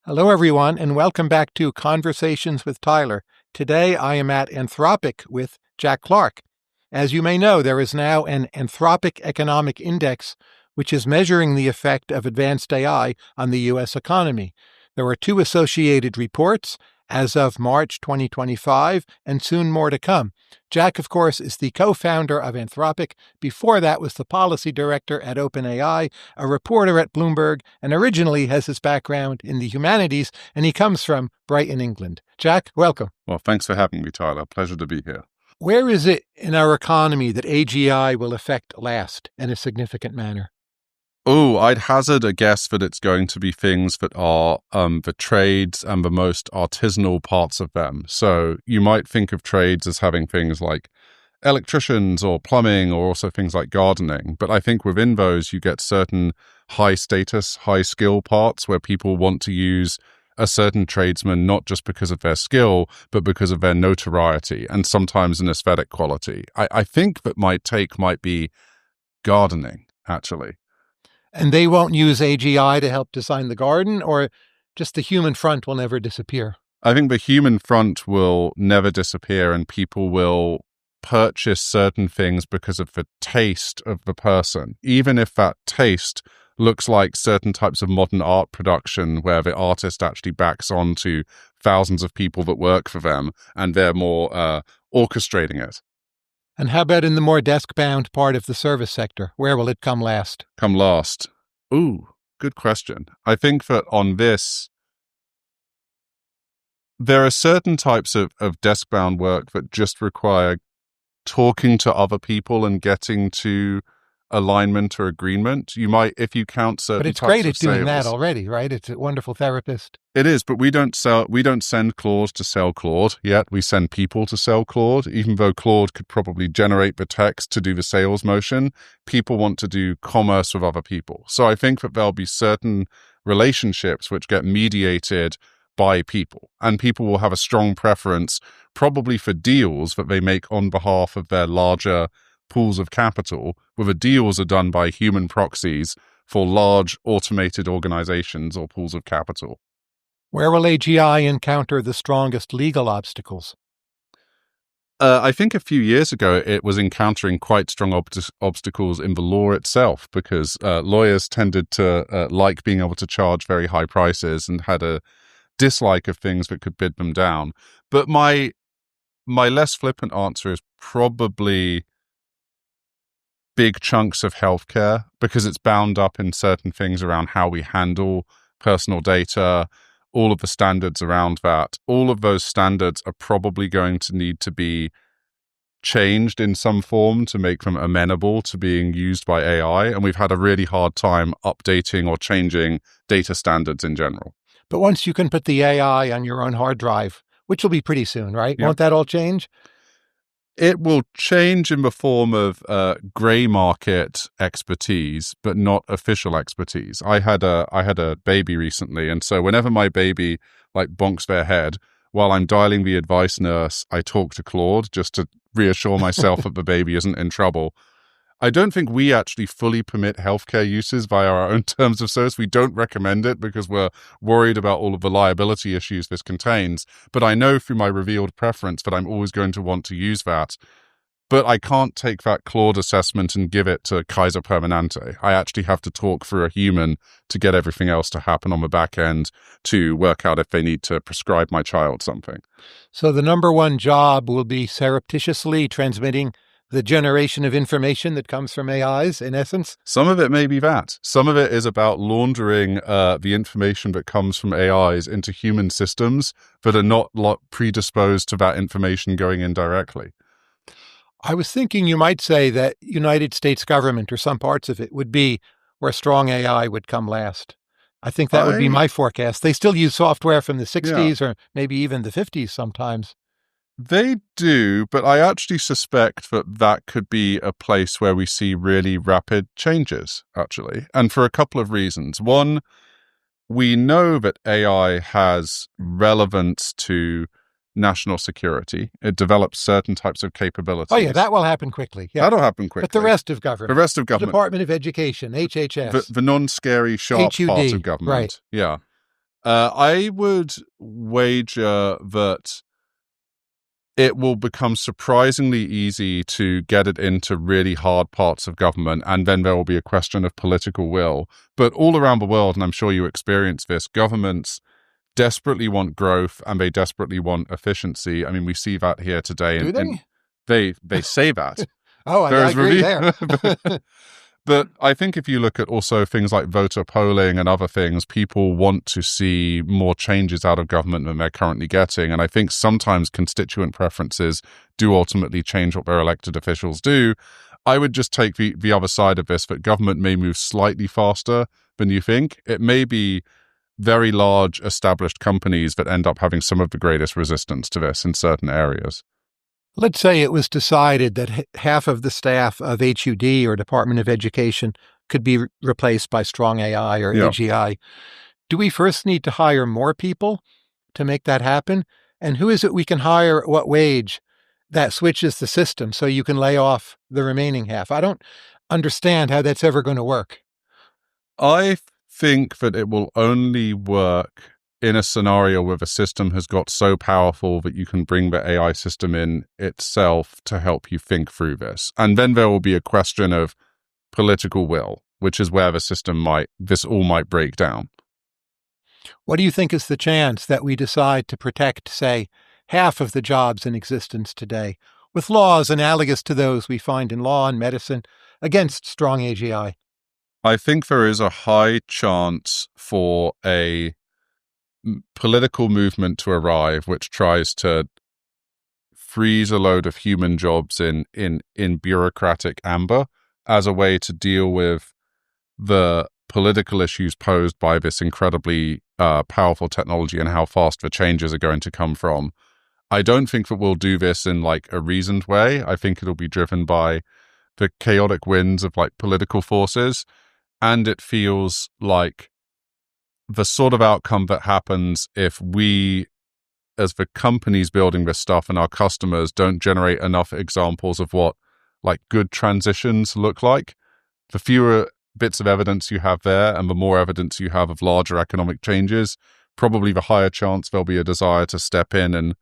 Hello, everyone, and welcome back to Conversations with Tyler. Today, I am at Anthropic with Jack Clark. As you may know, there is now an Anthropic Economic Index, which is measuring the effect of advanced AI on the U.S. economy. There are two associated reports as of March 2025, and soon more to come. Jack, of course, is the co-founder of Anthropic. Before that was the policy director at OpenAI, a reporter at Bloomberg, and originally has his background in the humanities, and he comes from Brighton, England. Jack, welcome. Well, thanks for having me, Tyler. Pleasure to be here. Where is it in our economy that AGI will affect last in a significant manner? Oh, I'd hazard a guess that it's going to be things that are the trades and the most artisanal parts of them. So you might think of trades as having things like electricians or plumbing or also things like gardening. But I think within those, you get certain high status, high skill parts where people want to use a certain tradesman, not just because of their skill, but because of their notoriety and sometimes an aesthetic quality. I think that my take might be gardening, actually. And they won't use AGI to help design the garden, or just the human front will never disappear? I think the human front will never disappear, and people will purchase certain things because of the taste of the person, even if that taste looks like certain types of modern art production where the artist actually backs on to thousands of people that work for them, and they're more orchestrating it. And how about in the more desk-bound part of the service sector? Where will it come last? Come last? Ooh, good question. I think that on this, there are certain types of desk-bound work that just require talking to other people and getting to alignment or agreement. You might, if you count certain But it's types great of at doing sales, that already, right? It's a wonderful therapist. It is, but we don't send Claude to sell Claude yet. We send people to sell Claude. Even though Claude could probably generate the text to do the sales motion, people want to do commerce with other people. So I think that there'll be certain relationships which get mediated by people, and people will have a strong preference probably for deals that they make on behalf of their larger pools of capital, where the deals are done by human proxies for large automated organizations or pools of capital. Where will AGI encounter the strongest legal obstacles? I think a few years ago, it was encountering quite strong obstacles in the law itself, because lawyers tended to like being able to charge very high prices and had a dislike of things that could bid them down. But my less flippant answer is probably big chunks of healthcare, because it's bound up in certain things around how we handle personal data, all of the standards around that. All of those standards are probably going to need to be changed in some form to make them amenable to being used by AI. And we've had a really hard time updating or changing data standards in general. But once you can put the AI on your own hard drive, which will be pretty soon, right? Yeah. Won't that all change? It will change in the form of gray market expertise, but not official expertise. I had a baby recently, and so whenever my baby bonks their head, while I'm dialing the advice nurse, I talk to Claude just to reassure myself that the baby isn't in trouble. I don't think we actually fully permit healthcare uses via our own terms of service. We don't recommend it because we're worried about all of the liability issues this contains. But I know through my revealed preference that I'm always going to want to use that. But I can't take that Claude assessment and give it to Kaiser Permanente. I actually have to talk through a human to get everything else to happen on the back end to work out if they need to prescribe my child something. So the number one job will be surreptitiously transmitting the generation of information that comes from AIs, in essence? Some of it may be that. Some of it is about laundering the information that comes from AIs into human systems that are not predisposed to that information going in directly. I was thinking you might say that United States government, or some parts of it, would be where strong AI would come last. I think that would be my forecast. They still use software from the 60s or maybe even the 50s sometimes. They do, but I actually suspect that that could be a place where we see really rapid changes, actually, and for a couple of reasons. One, we know that AI has relevance to national security. It develops certain types of capabilities. Oh, yeah, that will happen quickly. Yeah. That'll happen quickly. But the rest of government. The rest of government. The Department of Education, HHS. The non-scary, sharp HUD, part of government. Right. Yeah. I would wager that it will become surprisingly easy to get it into really hard parts of government, and then there will be a question of political will. But all around the world, and I'm sure you experience this, governments desperately want growth and they desperately want efficiency. I mean, we see that here today, Do and they? they say that. Oh, I agree there. But I think if you look at also things like voter polling and other things, people want to see more changes out of government than they're currently getting. And I think sometimes constituent preferences do ultimately change what their elected officials do. I would just take the other side of this, that government may move slightly faster than you think. It may be very large established companies that end up having some of the greatest resistance to this in certain areas. Let's say it was decided that half of the staff of HUD or Department of Education could be replaced by strong AI or AGI. Do we first need to hire more people to make that happen? And who is it we can hire at what wage that switches the system so you can lay off the remaining half? I don't understand how that's ever going to work. I think that it will only work in a scenario where the system has got so powerful that you can bring the AI system in itself to help you think through this. And then there will be a question of political will, which is where this all might break down. What do you think is the chance that we decide to protect, say, half of the jobs in existence today with laws analogous to those we find in law and medicine against strong AGI? I think there is a high chance for a political movement to arrive which tries to freeze a load of human jobs in bureaucratic amber as a way to deal with the political issues posed by this incredibly powerful technology and how fast the changes are going to come from. I don't think that we'll do this in like a reasoned way. I think it'll be driven by the chaotic winds of like political forces, and it feels like the sort of outcome that happens if we, as the companies building this stuff and our customers, don't generate enough examples of what like good transitions look like. The fewer bits of evidence you have there and the more evidence you have of larger economic changes, probably the higher chance there'll be a desire to step in and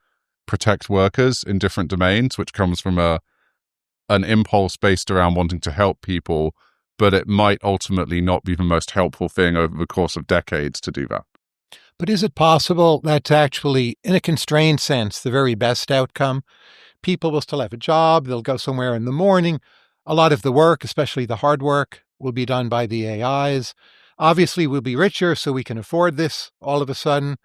protect workers in different domains, which comes from an impulse based around wanting to help people. But it might ultimately not be the most helpful thing over the course of decades to do that. But is it possible that's actually, in a constrained sense, the very best outcome? People will still have a job. They'll go somewhere in the morning. A lot of the work, especially the hard work, will be done by the AIs. Obviously, we'll be richer, so we can afford this all of a sudden.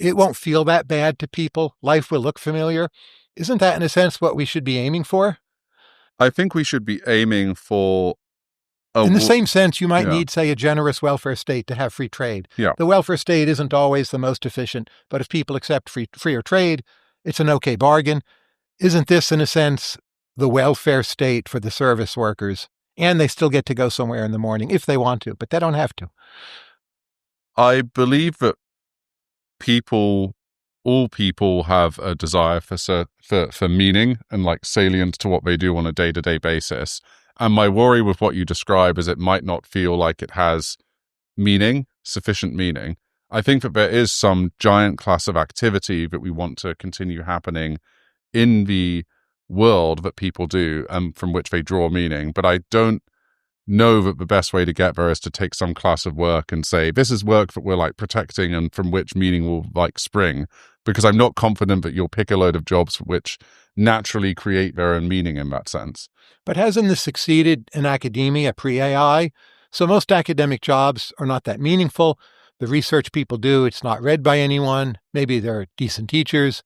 It won't feel that bad to people. Life will look familiar. Isn't that, in a sense, what we should be aiming for? I think we should be aiming for in the same sense, you might need, say, a generous welfare state to have free trade. Yeah. The welfare state isn't always the most efficient, but if people accept freer trade, it's an okay bargain. Isn't this, in a sense, the welfare state for the service workers? And they still get to go somewhere in the morning if they want to, but they don't have to. I believe that all people have a desire for meaning and like salience to what they do on a day-to-day basis. And my worry with what you describe is it might not feel like it has meaning, sufficient meaning. I think that there is some giant class of activity that we want to continue happening in the world that people do and from which they draw meaning. But I don't know that the best way to get there is to take some class of work and say, this is work that we're like protecting and from which meaning will like spring. Because I'm not confident that you'll pick a load of jobs which naturally create their own meaning in that sense. But hasn't this succeeded in academia pre-AI? So most academic jobs are not that meaningful. The research people do, it's not read by anyone. Maybe they're decent teachers.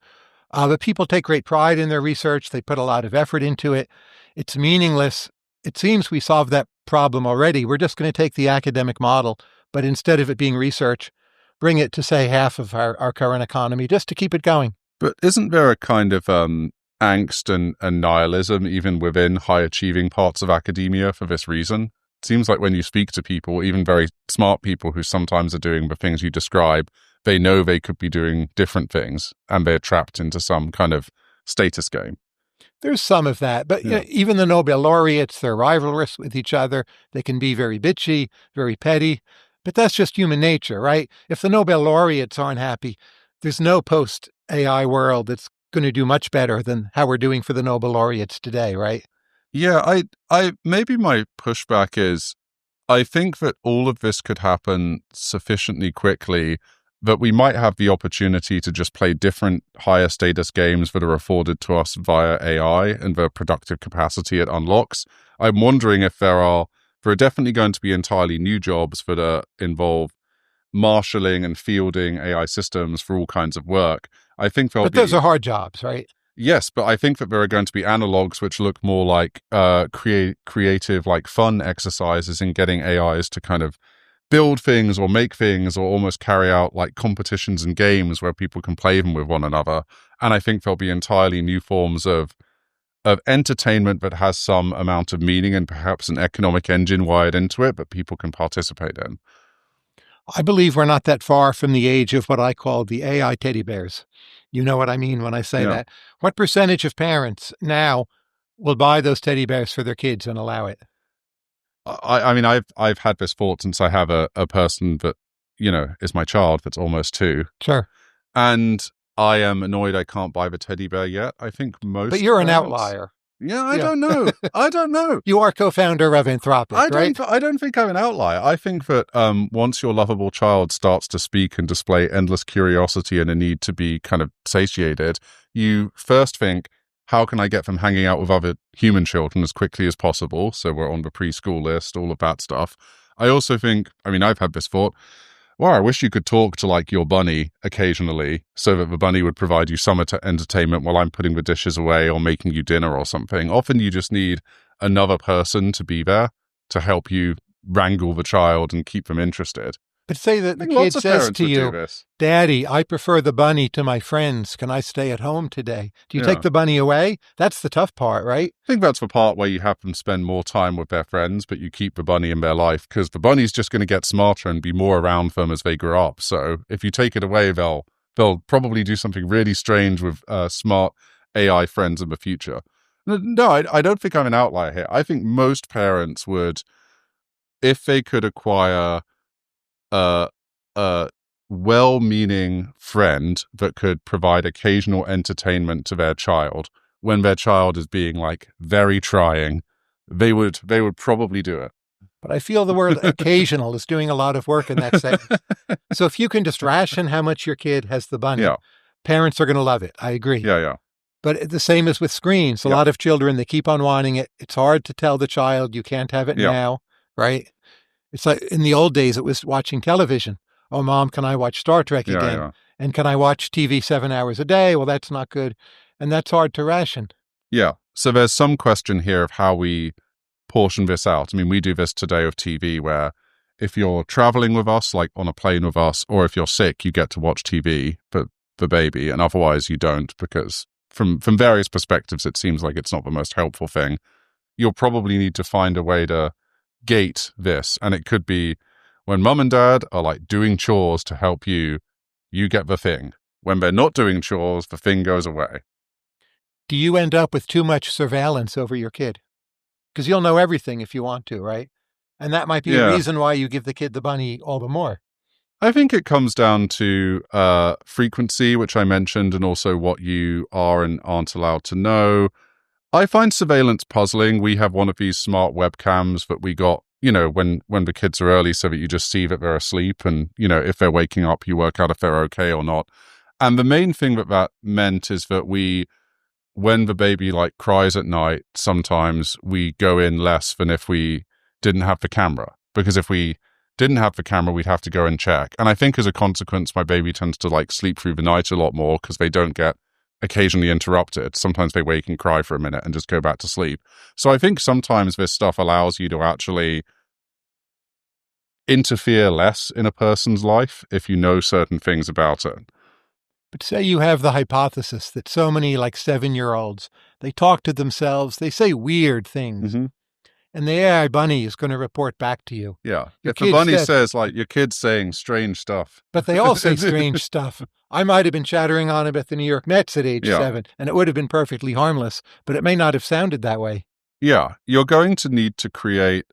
But people take great pride in their research. They put a lot of effort into it. It's meaningless. It seems we solved that problem already. We're just going to take the academic model, but instead of it being research, bring it to, say, half of our current economy just to keep it going. But isn't there a kind of angst and nihilism even within high-achieving parts of academia for this reason? It seems like when you speak to people, even very smart people who sometimes are doing the things you describe, they know they could be doing different things and they're trapped into some kind of status game. There's some of that, but even the Nobel laureates, they're rivalrous with each other. They can be very bitchy, very petty. But that's just human nature, right? If the Nobel laureates aren't happy, there's no post-AI world that's going to do much better than how we're doing for the Nobel laureates today, right? Yeah, I maybe my pushback is I think that all of this could happen sufficiently quickly that we might have the opportunity to just play different higher status games that are afforded to us via AI and the productive capacity it unlocks. I'm wondering if there are definitely going to be entirely new jobs that involve marshalling and fielding AI systems for all kinds of work. I think there'll But those be are hard jobs, right? Yes, but I think that there are going to be analogs which look more like creative, like fun exercises in getting AIs to kind of build things or make things or almost carry out like competitions and games where people can play them with one another. And I think there'll be entirely new forms of entertainment that has some amount of meaning and perhaps an economic engine wired into it, but people can participate in. I believe we're not that far from the age of what I call the AI teddy bears. You know what I mean when I say Yeah. that. What percentage of parents now will buy those teddy bears for their kids and allow it? I mean, I've had this thought since I have a person that, is my child that's almost 2. Sure. And I am annoyed I can't buy the teddy bear yet. I think most But you're an parents- outlier. Yeah, I Yeah. don't know. I don't know. You are co-founder of Anthropic, right? I don't think I'm an outlier. I think that once your lovable child starts to speak and display endless curiosity and a need to be kind of satiated, you first think, how can I get them hanging out with other human children as quickly as possible? So we're on the preschool list, all of that stuff. I also think, I mean, I've had this thought, well, I wish you could talk to like your bunny occasionally so that the bunny would provide you some entertainment while I'm putting the dishes away or making you dinner or something. Often you just need another person to be there to help you wrangle the child and keep them interested. But say that the I think kid lots of says parents to would do you, this. Daddy, I prefer the bunny to my friends. Can I stay at home today? Do you Yeah. take the bunny away? That's the tough part, right? I think that's the part where you have them spend more time with their friends, but you keep the bunny in their life because the bunny's just going to get smarter and be more around them as they grow up. So if you take it away, they'll probably do something really strange with smart AI friends in the future. No, I don't think I'm an outlier here. I think most parents would, if they could acquire a well-meaning friend that could provide occasional entertainment to their child when their child is being like very trying, they would probably do it. But I feel the word occasional is doing a lot of work in that sentence. So if you can just ration how much your kid has the bunny, Yeah. parents are going to love it. I agree. Yeah. But the same as with screens. A Yeah. lot of children, they keep on wanting it. It's hard to tell the child you can't have it Yeah. now, right? It's like in the old days, it was watching television. Oh, Mom, can I watch Star Trek Yeah, again? yeah. And can I watch TV 7 hours a day? Well, that's not good. And that's hard to ration. Yeah. So there's some question here of how we portion this out. I mean, we do this today with TV where if you're traveling with us, like on a plane with us, or if you're sick, you get to watch TV for the baby, and otherwise you don't, because from various perspectives, it seems like it's not the most helpful thing. You'll probably need to find a way to gate this, and it could be when mum and dad are like doing chores to help you, you get the thing. When they're not doing chores, the thing goes away. Do you end up with too much surveillance over your kid? Because you'll know everything if you want to, right? And that might be a reason why you give the kid the bunny all the more. I think it comes down to frequency, which I mentioned, and also what you are and aren't allowed to know. I find surveillance puzzling. We have one of these smart webcams that we got, when the kids are early so that you just see that they're asleep and, if they're waking up, you work out if they're okay or not. And the main thing that meant is that when the baby like cries at night, sometimes we go in less than if we didn't have the camera. Because if we didn't have the camera, we'd have to go and check. And I think as a consequence, my baby tends to like sleep through the night a lot more because they don't get occasionally interrupted. Sometimes they wake and cry for a minute and just go back to sleep. So I think sometimes this stuff allows you to actually interfere less in a person's life if you know certain things about it. But say you have the hypothesis that so many like 7-year-olds, they talk to themselves, they say weird things. Mm-hmm. And the AI bunny is going to report back to you. Yeah. Your If the kid bunny said- says like your kid's saying strange stuff. But they all say strange stuff. I might have been chattering on him at the New York Mets at age 7, and it would have been perfectly harmless, but it may not have sounded that way. Yeah. You're going to need to create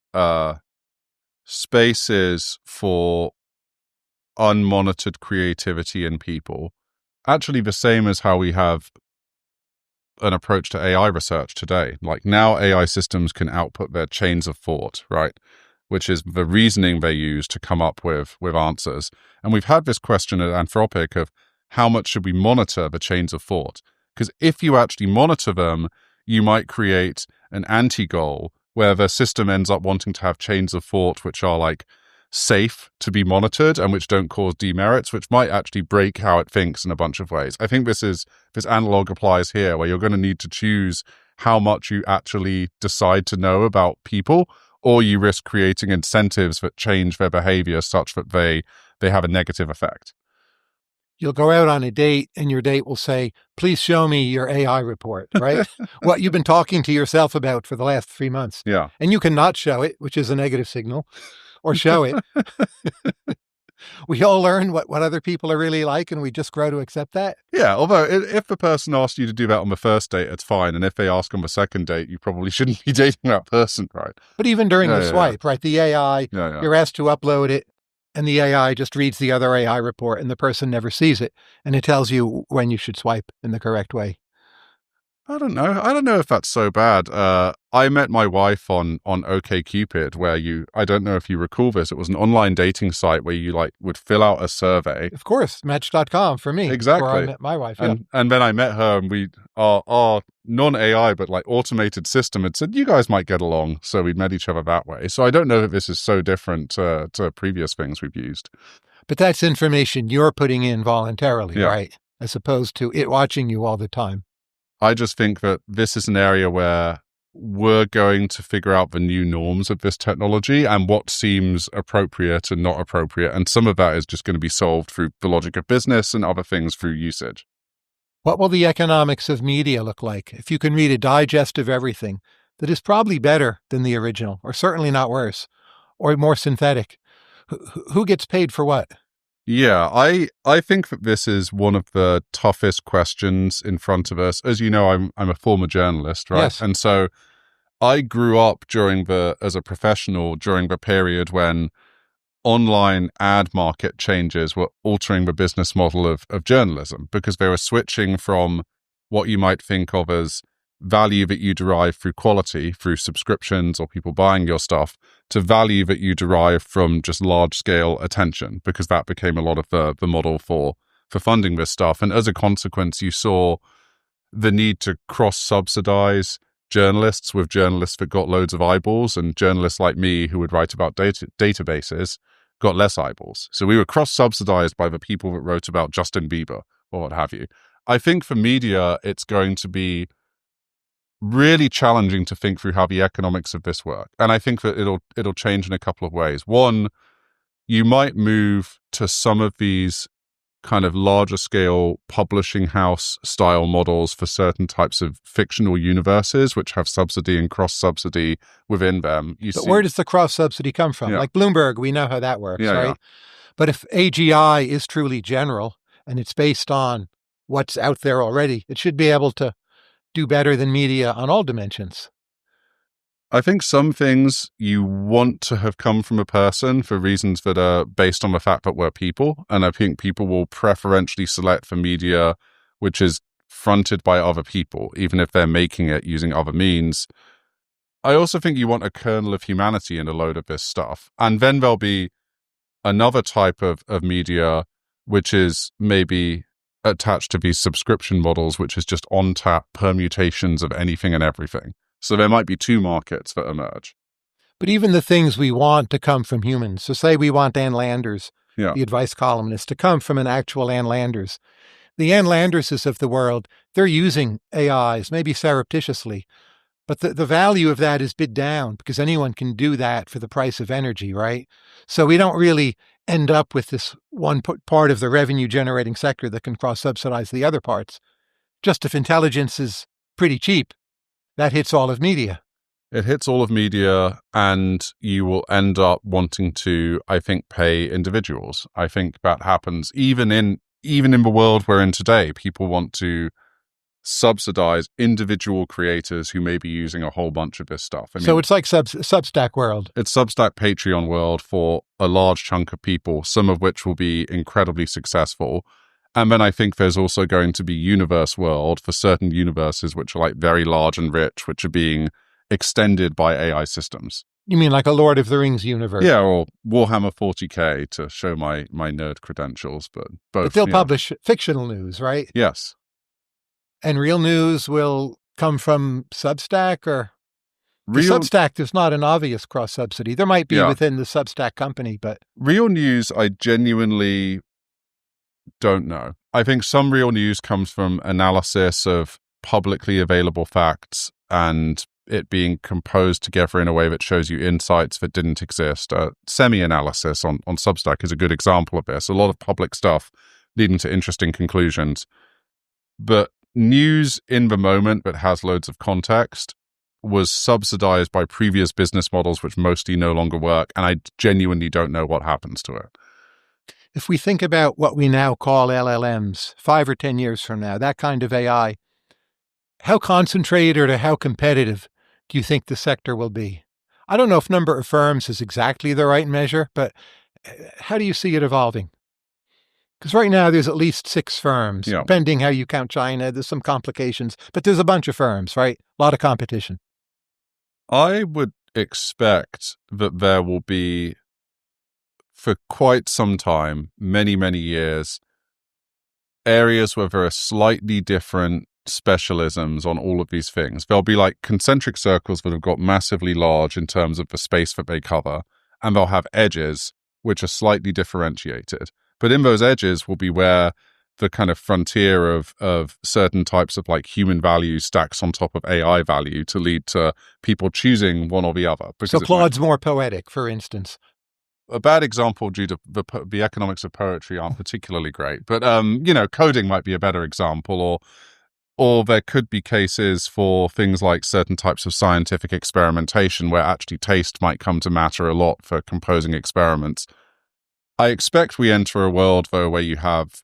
spaces for unmonitored creativity in people, actually the same as how we have an approach to AI research today. Like now AI systems can output their chains of thought, right? Which is the reasoning they use to come up with answers. And we've had this question at Anthropic of how much should we monitor the chains of thought? Because if you actually monitor them, you might create an anti-goal where the system ends up wanting to have chains of thought which are like safe to be monitored and which don't cause demerits, which might actually break how it thinks in a bunch of ways. I think this analog applies here, where you're going to need to choose how much you actually decide to know about people, or you risk creating incentives that change their behavior such that they have a negative effect. You'll go out on a date and your date will say, please show me your AI report, right? What you've been talking to yourself about for the last 3 months. Yeah. And you cannot show it, which is a negative signal, or show it. We all learn what other people are really like, and we just grow to accept that. Yeah, although if the person asked you to do that on the first date, it's fine. And if they ask on the second date, you probably shouldn't be dating that person, right? But even during the swipe, right? The AI, you're asked to upload it, and the AI just reads the other AI report, and the person never sees it. And it tells you when you should swipe in the correct way. I don't know. I don't know if that's so bad. I met my wife on OkCupid, where I don't know if you recall this. It was an online dating site where you would fill out a survey. Of course, Match.com for me. Exactly. Where I met my wife. And then I met her, and our non-AI but automated system had said, you guys might get along. So we met each other that way. So I don't know that this is so different to previous things we've used. But that's information you're putting in voluntarily, right? As opposed to it watching you all the time. I just think that this is an area where we're going to figure out the new norms of this technology and what seems appropriate and not appropriate. And some of that is just going to be solved through the logic of business and other things through usage. What will the economics of media look like if you can read a digest of everything that is probably better than the original, or certainly not worse, or more synthetic? Who gets paid for what? Yeah, I think that this is one of the toughest questions in front of us. As you know, I'm a former journalist, right? Yes. And so I grew up as a professional during the period when online ad market changes were altering the business model of journalism, because they were switching from what you might think of as value that you derive through quality, through subscriptions or people buying your stuff, to value that you derive from just large-scale attention, because that became a lot of the model for funding this stuff. And as a consequence, you saw the need to cross-subsidize journalists with journalists that got loads of eyeballs, and journalists like me who would write about databases got less eyeballs. So we were cross-subsidized by the people that wrote about Justin Bieber or what have you. I think for media, it's going to be really challenging to think through how the economics of this work. And I think that it'll change in a couple of ways. One, you might move to some of these kind of larger scale publishing house style models for certain types of fictional universes, which have subsidy and cross subsidy within them. But where does the cross subsidy come from? Like Bloomberg, we know how that works, right? Yeah. But if AGI is truly general and it's based on what's out there already, it should be able to do better than media on all dimensions. I think some things you want to have come from a person for reasons that are based on the fact that we're people. And I think people will preferentially select for media which is fronted by other people, even if they're making it using other means. I also think you want a kernel of humanity in a load of this stuff. And then there'll be another type of media which is maybe attached to these subscription models, which is just on-tap permutations of anything and everything. So there might be two markets that emerge. But even the things we want to come from humans, so say we want Ann Landers, the advice columnist, to come from an actual Ann Landers. The Ann Landerses of the world, they're using AIs, maybe surreptitiously, but the value of that is bid down because anyone can do that for the price of energy, right? So we don't really end up with this one part of the revenue generating sector that can cross-subsidize the other parts. Just if intelligence is pretty cheap, that hits all of media. It hits all of media, and you will end up wanting to, I think, pay individuals. I think that happens even in the world we're in today. People want to subsidize individual creators who may be using a whole bunch of this stuff. So it's like Substack world. It's Substack Patreon world for a large chunk of people, some of which will be incredibly successful. And then I think there's also going to be universe world for certain universes which are like very large and rich, which are being extended by AI systems. You mean like a Lord of the Rings universe? Yeah, or Warhammer 40K to show my nerd credentials, but both. But they'll publish fictional news, right? Yes. And real news will come from Substack, or Substack is not an obvious cross-subsidy. There might be within the Substack company, but... Real news, I genuinely don't know. I think some real news comes from analysis of publicly available facts and it being composed together in a way that shows you insights that didn't exist. Semi-analysis on Substack is a good example of this. A lot of public stuff leading to interesting conclusions. But news in the moment that has loads of context was subsidized by previous business models which mostly no longer work, and I genuinely don't know what happens to it. If we think about what we now call LLMs, 5 or 10 years from now, that kind of AI, how concentrated or how competitive do you think the sector will be? I don't know if number of firms is exactly the right measure, but how do you see it evolving? Because right now there's at least 6 firms, depending how you count China. There's some complications, but there's a bunch of firms, right? A lot of competition. I would expect that there will be, for quite some time, many, many years, areas where there are slightly different specialisms on all of these things. There'll be like concentric circles that have got massively large in terms of the space that they cover, and they'll have edges which are slightly differentiated. But in those edges will be where the kind of frontier of certain types of like human value stacks on top of AI value to lead to people choosing one or the other. So Claude's more poetic, for instance. A bad example due to the economics of poetry aren't particularly great. But, coding might be a better example, or there could be cases for things like certain types of scientific experimentation where actually taste might come to matter a lot for composing experiments. I expect we enter a world, though, where you have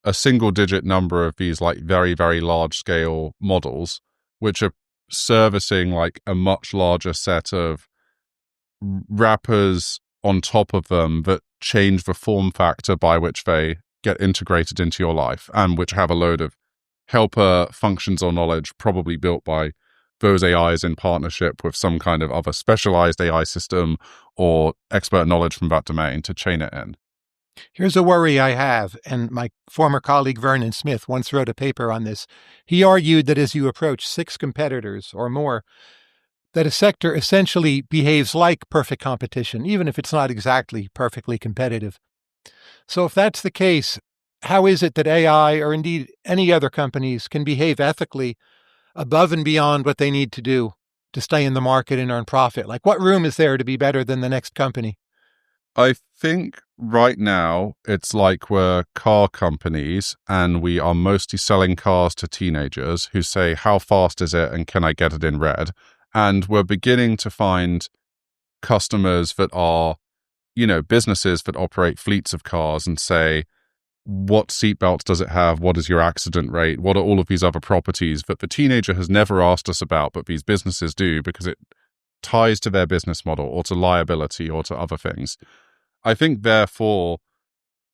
a single-digit number of these like very, very large-scale models, which are servicing like a much larger set of wrappers on top of them that change the form factor by which they get integrated into your life, and which have a load of helper functions or knowledge probably built by those AIs in partnership with some kind of other specialized AI system or expert knowledge from that domain to chain it in. Here's a worry I have, and my former colleague Vernon Smith once wrote a paper on this. He argued that as you approach 6 competitors or more, that a sector essentially behaves like perfect competition, even if it's not exactly perfectly competitive. So if that's the case, how is it that AI, or indeed any other companies, can behave ethically above and beyond what they need to do to stay in the market and earn profit? Like, what room is there to be better than the next company? I think right now it's like we're car companies and we are mostly selling cars to teenagers who say, how fast is it and can I get it in red? And we're beginning to find customers that are, businesses that operate fleets of cars and say, what seatbelts does it have? What is your accident rate? What are all of these other properties that the teenager has never asked us about, but these businesses do because it ties to their business model or to liability or to other things. I think, therefore,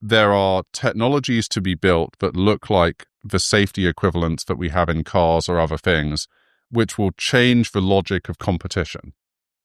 there are technologies to be built that look like the safety equivalents that we have in cars or other things, which will change the logic of competition.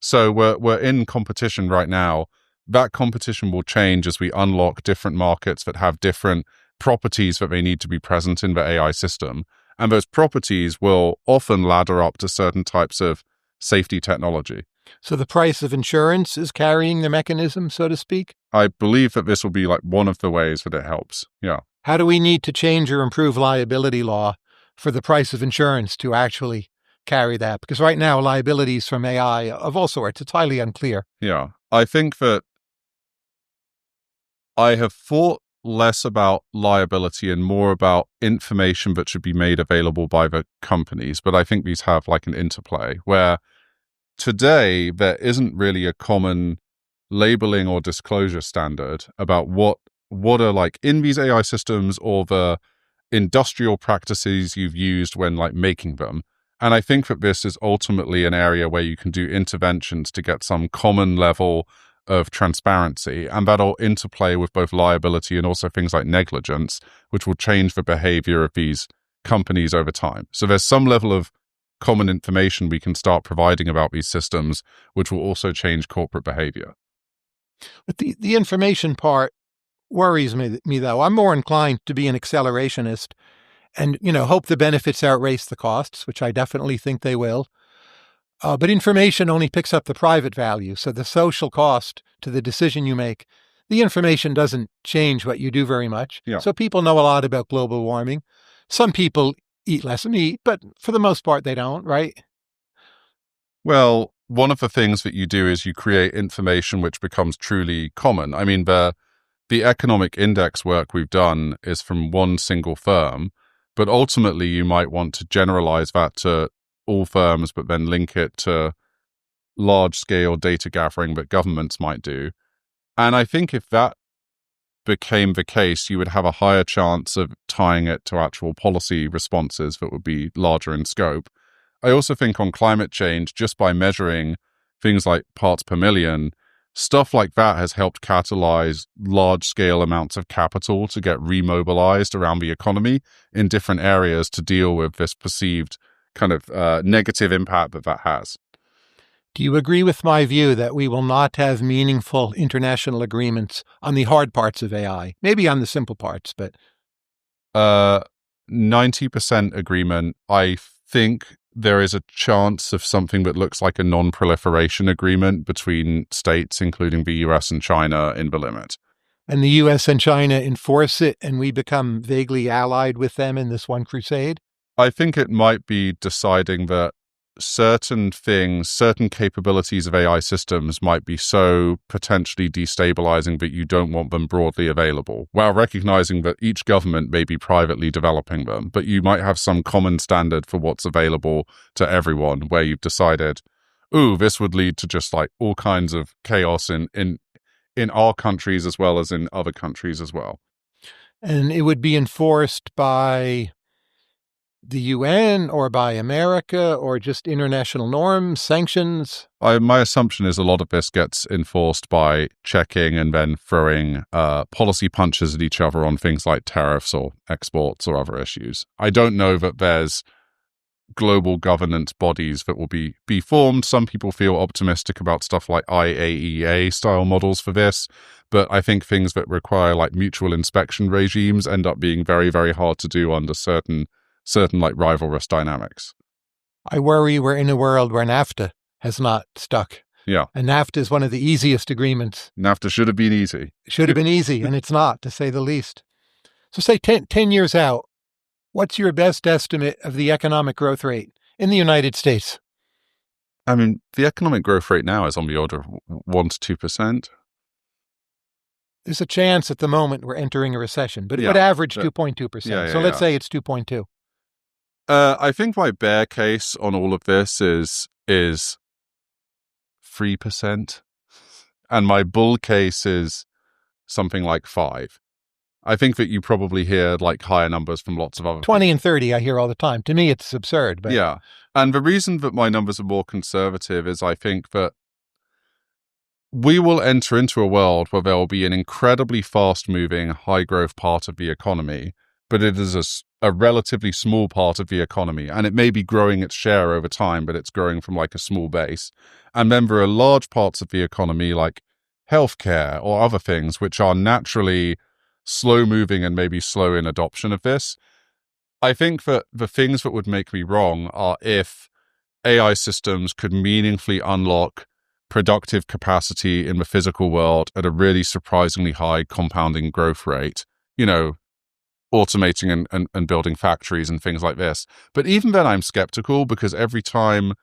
So we're in competition right now. That competition will change as we unlock different markets that have different properties that they need to be present in the AI system. And those properties will often ladder up to certain types of safety technology. So the price of insurance is carrying the mechanism, so to speak? I believe that this will be like one of the ways that it helps. Yeah. How do we need to change or improve liability law for the price of insurance to actually carry that? Because right now, liabilities from AI of all sorts, it's highly unclear. Yeah. I think that I have thought less about liability and more about information that should be made available by the companies. But I think these have like an interplay where today there isn't really a common labeling or disclosure standard about what are like in these AI systems or the industrial practices you've used when like making them. And I think that this is ultimately an area where you can do interventions to get some common level of transparency, and that'll interplay with both liability and also things like negligence, which will change the behavior of these companies over time. So there's some level of common information we can start providing about these systems, which will also change corporate behavior. But the information part worries me though. I'm more inclined to be an accelerationist and, hope the benefits outrace the costs, which I definitely think they will. But information only picks up the private value. So the social cost to the decision you make, the information doesn't change what you do very much. Yeah. So people know a lot about global warming. Some people eat less meat, but for the most part, they don't, right? Well, one of the things that you do is you create information which becomes truly common. I mean, the economic index work we've done is from one single firm, but ultimately you might want to generalize that to all firms, but then link it to large-scale data gathering that governments might do. And I think if that became the case, you would have a higher chance of tying it to actual policy responses that would be larger in scope. I also think on climate change, just by measuring things like parts per million, stuff like that has helped catalyze large-scale amounts of capital to get remobilized around the economy in different areas to deal with this perceived kind of negative impact that has. Do you agree with my view that we will not have meaningful international agreements on the hard parts of AI? Maybe on the simple parts, but 90% agreement. I think there is a chance of something that looks like a non-proliferation agreement between states, including the US and China, in the limit. And the US and China enforce it, and we become vaguely allied with them in this one crusade? I think it might be deciding that certain things, certain capabilities of AI systems might be so potentially destabilizing that you don't want them broadly available, while recognizing that each government may be privately developing them, but you might have some common standard for what's available to everyone where you've decided, this would lead to just like all kinds of chaos in our countries as well as in other countries as well. And it would be enforced by the UN or by America or just international norms, sanctions? My assumption is a lot of this gets enforced by checking and then throwing policy punches at each other on things like tariffs or exports or other issues. I don't know that there's global governance bodies that will be formed. Some people feel optimistic about stuff like IAEA style models for this, but I think things that require like mutual inspection regimes end up being very, very hard to do under certain like rivalrous dynamics. I worry we're in a world where NAFTA has not stuck. Yeah. And NAFTA is one of the easiest agreements. NAFTA should have been easy. Should have been easy, and it's not, to say the least. So say 10 years out, what's your best estimate of the economic growth rate in the United States? I mean, the economic growth rate now is on the order of 1 to 2%. There's a chance at the moment we're entering a recession, but it Yeah. would average 2.2%. Yeah, So let's say it's 2.2. I think my bear case on all of this is 3%, and my bull case is something like 5. I think that you probably hear like higher numbers from lots of other 20 people. and 30, I hear all the time. To me, it's absurd. But Yeah, and the reason that my numbers are more conservative is I think that we will enter into a world where there will be an incredibly fast-moving, high-growth part of the economy, but it is a relatively small part of the economy, and it may be growing its share over time, but it's growing from like a small base. And then there are large parts of the economy like healthcare or other things which are naturally slow-moving and maybe slow in adoption of this. I think that the things that would make me wrong are if AI systems could meaningfully unlock productive capacity in the physical world at a really surprisingly high compounding growth rate, automating and building factories and things like this. But even then, I'm skeptical because every time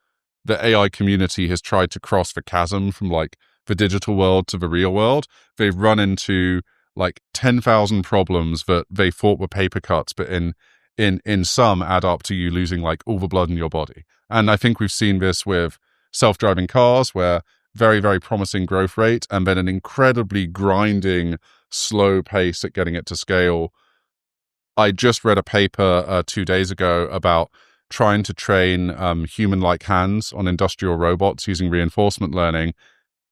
the AI community has tried to cross the chasm from like the digital world to the real world, they've run into like 10,000 problems that they thought were paper cuts, but in some add up to you losing like all the blood in your body. And I think we've seen this with self-driving cars, where very, very promising growth rate and then an incredibly grinding, slow pace at getting it to scale I just read a paper 2 days ago about trying to train human-like hands on industrial robots using reinforcement learning.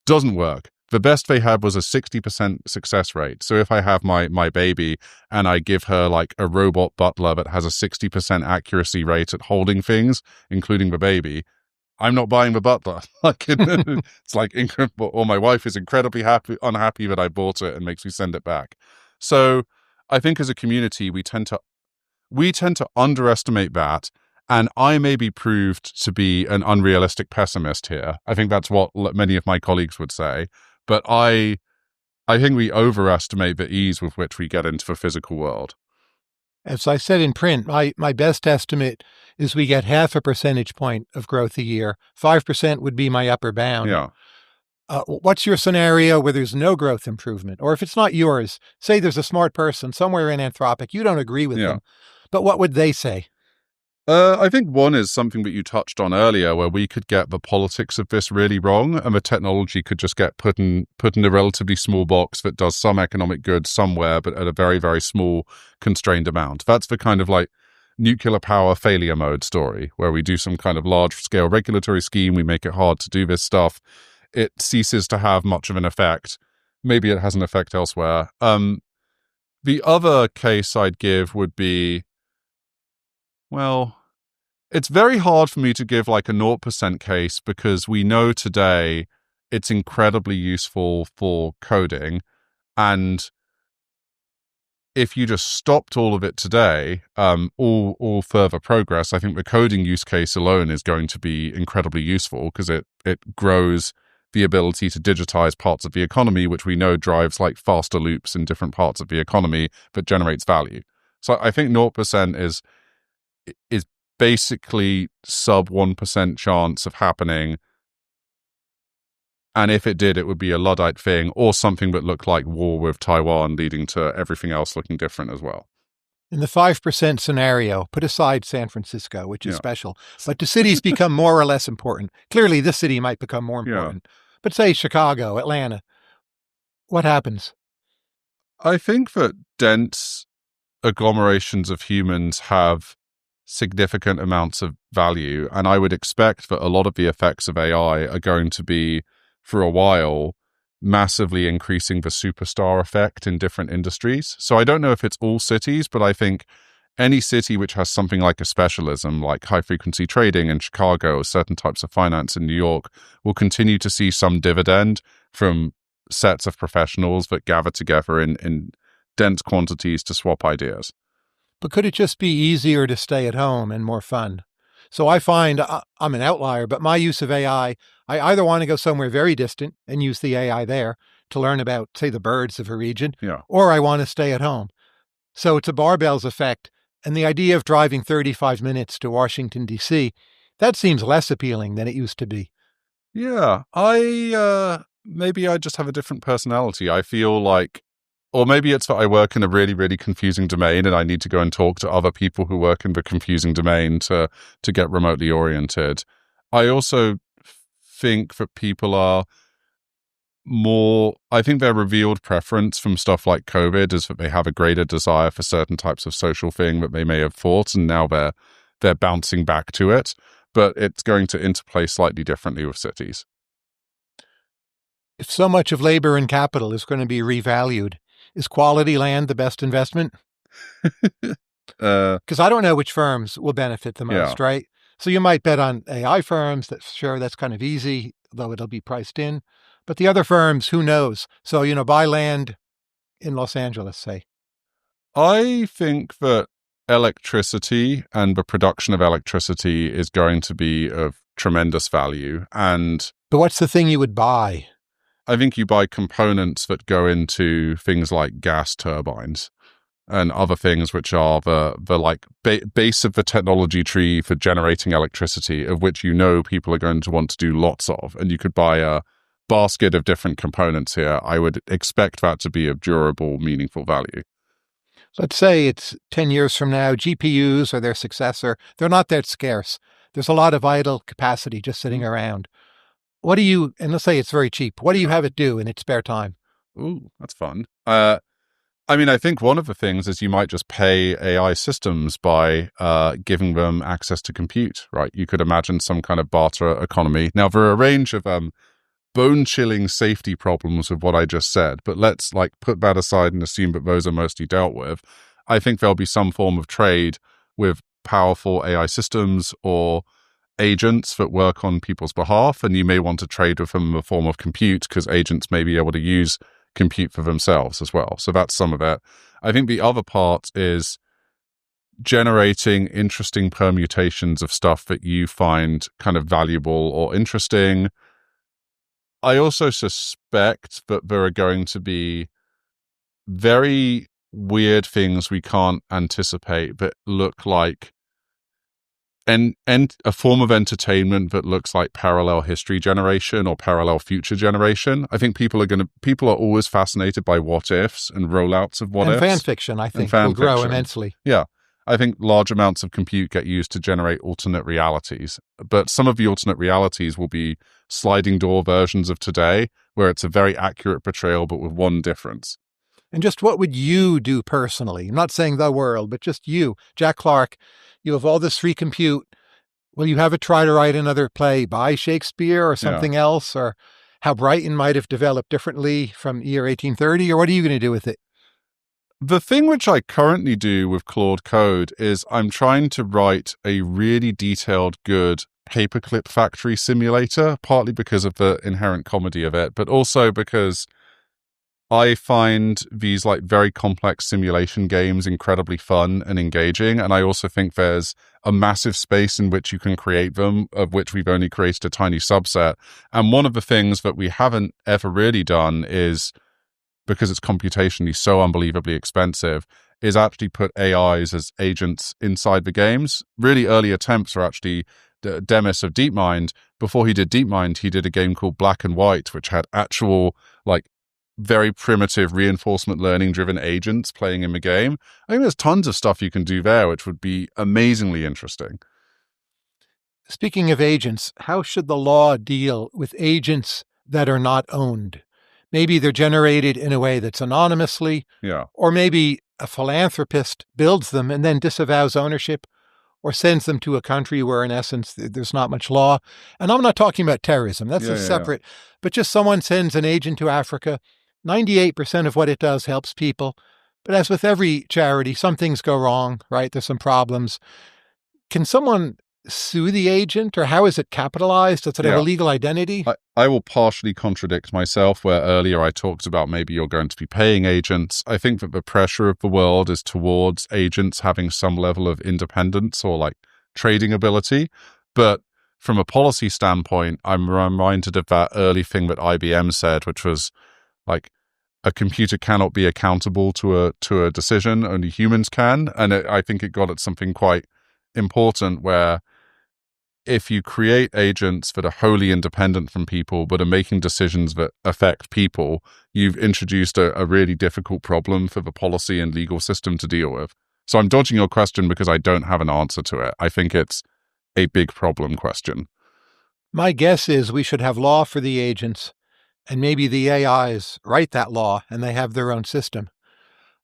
Doesn't work. The best they had was a 60% success rate. So if I have my baby and I give her like a robot butler that has a 60% accuracy rate at holding things, including the baby, I'm not buying the butler. Like it's like incredible. Or my wife is incredibly unhappy that I bought it and makes me send it back. So I think as a community, we tend to underestimate that. And I may be proved to be an unrealistic pessimist here. I think that's what many of my colleagues would say. But I think we overestimate the ease with which we get into the physical world. As I said in print, my best estimate is we get 0.5 percentage point of growth a year. 5% would be my upper bound. Yeah. What's your scenario where there's no growth improvement? Or if it's not yours, say there's a smart person somewhere in Anthropic, you don't agree with them, but what would they say? I think one is something that you touched on earlier, where we could get the politics of this really wrong, and the technology could just get put in a relatively small box that does some economic good somewhere, but at a very, very small, constrained amount. That's the kind of like nuclear power failure mode story, where we do some kind of large-scale regulatory scheme, we make it hard to do this stuff, it ceases to have much of an effect. Maybe it has an effect elsewhere. The other case I'd give would be, well, it's very hard for me to give like a 0% case because we know today it's incredibly useful for coding. And if you just stopped all of it today, all further progress, I think the coding use case alone is going to be incredibly useful because it grows the ability to digitize parts of the economy, which we know drives like faster loops in different parts of the economy that generates value. So I think 0% is basically sub 1% chance of happening. And if it did, it would be a Luddite thing or something that looked like war with Taiwan, leading to everything else looking different as well. In the 5% scenario, put aside San Francisco, which is special, but do cities become more or less important? Clearly, this city might become more important. But say Chicago, Atlanta, what happens? I think that dense agglomerations of humans have significant amounts of value, and I would expect that a lot of the effects of AI are going to be, for a while, massively increasing the superstar effect in different industries. So I don't know if it's all cities, but I think any city which has something like a specialism, like high-frequency trading in Chicago or certain types of finance in New York, will continue to see some dividend from sets of professionals that gather together in dense quantities to swap ideas. But could it just be easier to stay at home and more fun? So I find I'm an outlier, but my use of AI, I either want to go somewhere very distant and use the AI there to learn about, say, the birds of a region, or I want to stay at home. So it's a barbells effect. And the idea of driving 35 minutes to Washington, D.C., that seems less appealing than it used to be. Yeah, maybe I just have a different personality. I feel like, or maybe it's that I work in a really, really confusing domain and I need to go and talk to other people who work in the confusing domain to get remotely oriented. I also think that people are more, I think their revealed preference from stuff like COVID is that they have a greater desire for certain types of social thing that they may have thought, and now they're bouncing back to it. But it's going to interplay slightly differently with cities. If so much of labor and capital is going to be revalued, is quality land the best investment? Because I don't know which firms will benefit the most, right? So you might bet on AI firms. That's kind of easy, though it'll be priced in. But the other firms, who knows? So, buy land in Los Angeles, say. I think that electricity and the production of electricity is going to be of tremendous value. But what's the thing you would buy? I think you buy components that go into things like gas turbines and other things which are the like base of the technology tree for generating electricity, of which people are going to want to do lots of. And you could buy a basket of different components here. I would expect that to be of durable, meaningful value. Let's say it's 10 years from now, GPUs or their successor, they're not that scarce. There's a lot of idle capacity just sitting around. And let's say it's very cheap. What do you have it do in its spare time? Ooh, that's fun. I mean, I think one of the things is you might just pay AI systems by giving them access to compute, right? You could imagine some kind of barter economy. Now, there are a range of bone-chilling safety problems with what I just said, but let's put that aside and assume that those are mostly dealt with. I think there'll be some form of trade with powerful AI systems or agents that work on people's behalf, and you may want to trade with them in the form of compute because agents may be able to use compute for themselves as well. So that's some of it. I think the other part is generating interesting permutations of stuff that you find kind of valuable or interesting. I also suspect that there are going to be very weird things we can't anticipate that look like and a form of entertainment that looks like parallel history generation or parallel future generation. I think people are always fascinated by what ifs and rollouts of what ifs. And fan fiction, I think, will grow immensely. Yeah. I think large amounts of compute get used to generate alternate realities, but some of the alternate realities will be sliding door versions of today where it's a very accurate portrayal, but with one difference. And just what would you do personally? I'm not saying the world, but just you, Jack Clark. You have all this free compute. Will you have it try to write another play by Shakespeare or something else? Or how Brighton might have developed differently from year 1830? Or what are you going to do with it? The thing which I currently do with Claude Code is I'm trying to write a really detailed, good paperclip factory simulator, partly because of the inherent comedy of it, but also because I find these very complex simulation games incredibly fun and engaging. And I also think there's a massive space in which you can create them, of which we've only created a tiny subset. And one of the things that we haven't ever really done is, because it's computationally so unbelievably expensive, is actually put AIs as agents inside the games. Really early attempts are actually Demis of DeepMind. Before he did DeepMind, he did a game called Black and White, which had actual very primitive reinforcement learning driven agents playing in the game. I think there's tons of stuff you can do there, which would be amazingly interesting. Speaking of agents, how should the law deal with agents that are not owned? Maybe they're generated in a way that's anonymously, or maybe a philanthropist builds them and then disavows ownership or sends them to a country where, in essence, there's not much law. And I'm not talking about terrorism. That's separate. But just someone sends an agent to Africa. 98% of what it does helps people. But as with every charity, some things go wrong, right? There's some problems. Can someone sue the agent, or how is it capitalized? Does it have a legal identity? I will partially contradict myself, where earlier I talked about maybe you're going to be paying agents. I think that the pressure of the world is towards agents having some level of independence or trading ability. But from a policy standpoint, I'm reminded of that early thing that IBM said, which was a computer cannot be accountable to a decision, only humans can. And I think it got at something quite important, where if you create agents that are wholly independent from people but are making decisions that affect people, you've introduced a really difficult problem for the policy and legal system to deal with. So I'm dodging your question because I don't have an answer to it. I think it's a big problem question. My guess is we should have law for the agents, and maybe the AIs write that law and they have their own system.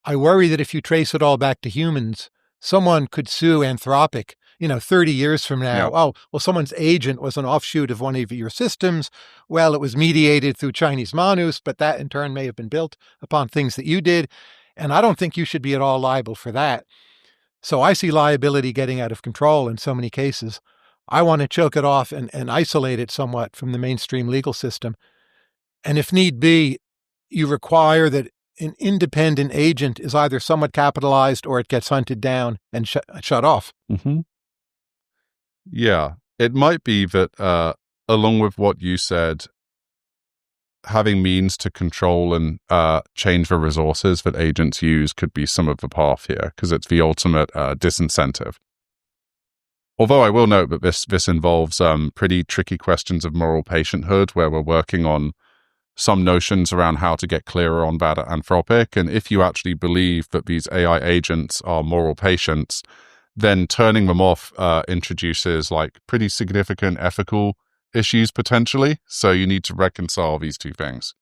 I worry that if you trace it all back to humans, someone could sue Anthropic, 30 years from now. Oh, well, someone's agent was an offshoot of one of your systems. Well, it was mediated through Chinese manus, but that in turn may have been built upon things that you did. And I don't think you should be at all liable for that. So I see liability getting out of control in so many cases. I want to choke it off and isolate it somewhat from the mainstream legal system. And if need be, you require that an independent agent is either somewhat capitalized or it gets hunted down and shut off. Mm-hmm. Yeah, it might be that along with what you said, having means to control and change the resources that agents use could be some of the path here, because it's the ultimate disincentive. Although I will note that this involves pretty tricky questions of moral patienthood, where we're working on some notions around how to get clearer on that at Anthropic. And if you actually believe that these AI agents are moral patients, then turning them off introduces pretty significant ethical issues potentially. So you need to reconcile these two things.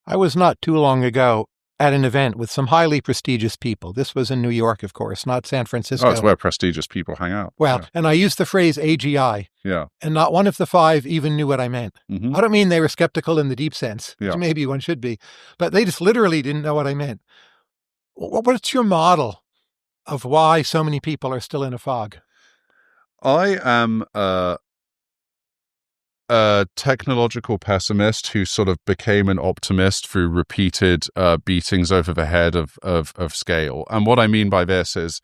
I was not too long ago at an event with some highly prestigious people. This was in New York, of course, not San Francisco. Oh, it's where prestigious people hang out. Well, and I used the phrase AGI. Yeah. And not one of the five even knew what I meant. Mm-hmm. I don't mean they were skeptical in the deep sense, Yeah. which maybe one should be, but they just literally didn't know what I meant. What's your model of why so many people are still in a fog? I am a technological pessimist who sort of became an optimist through repeated beatings over the head of scale. And what I mean by this is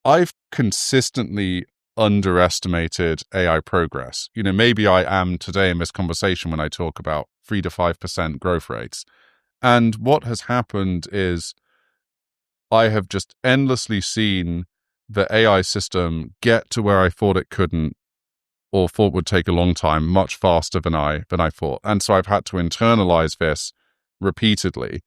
I've consistently underestimated AI progress. You know, maybe I am today in this conversation when I talk about 3 to 5% growth rates. And what has happened is I have just endlessly seen the AI system get to where I thought it couldn't, or thought would take a long time, much faster than I thought. And so I've had to internalize this repeatedly.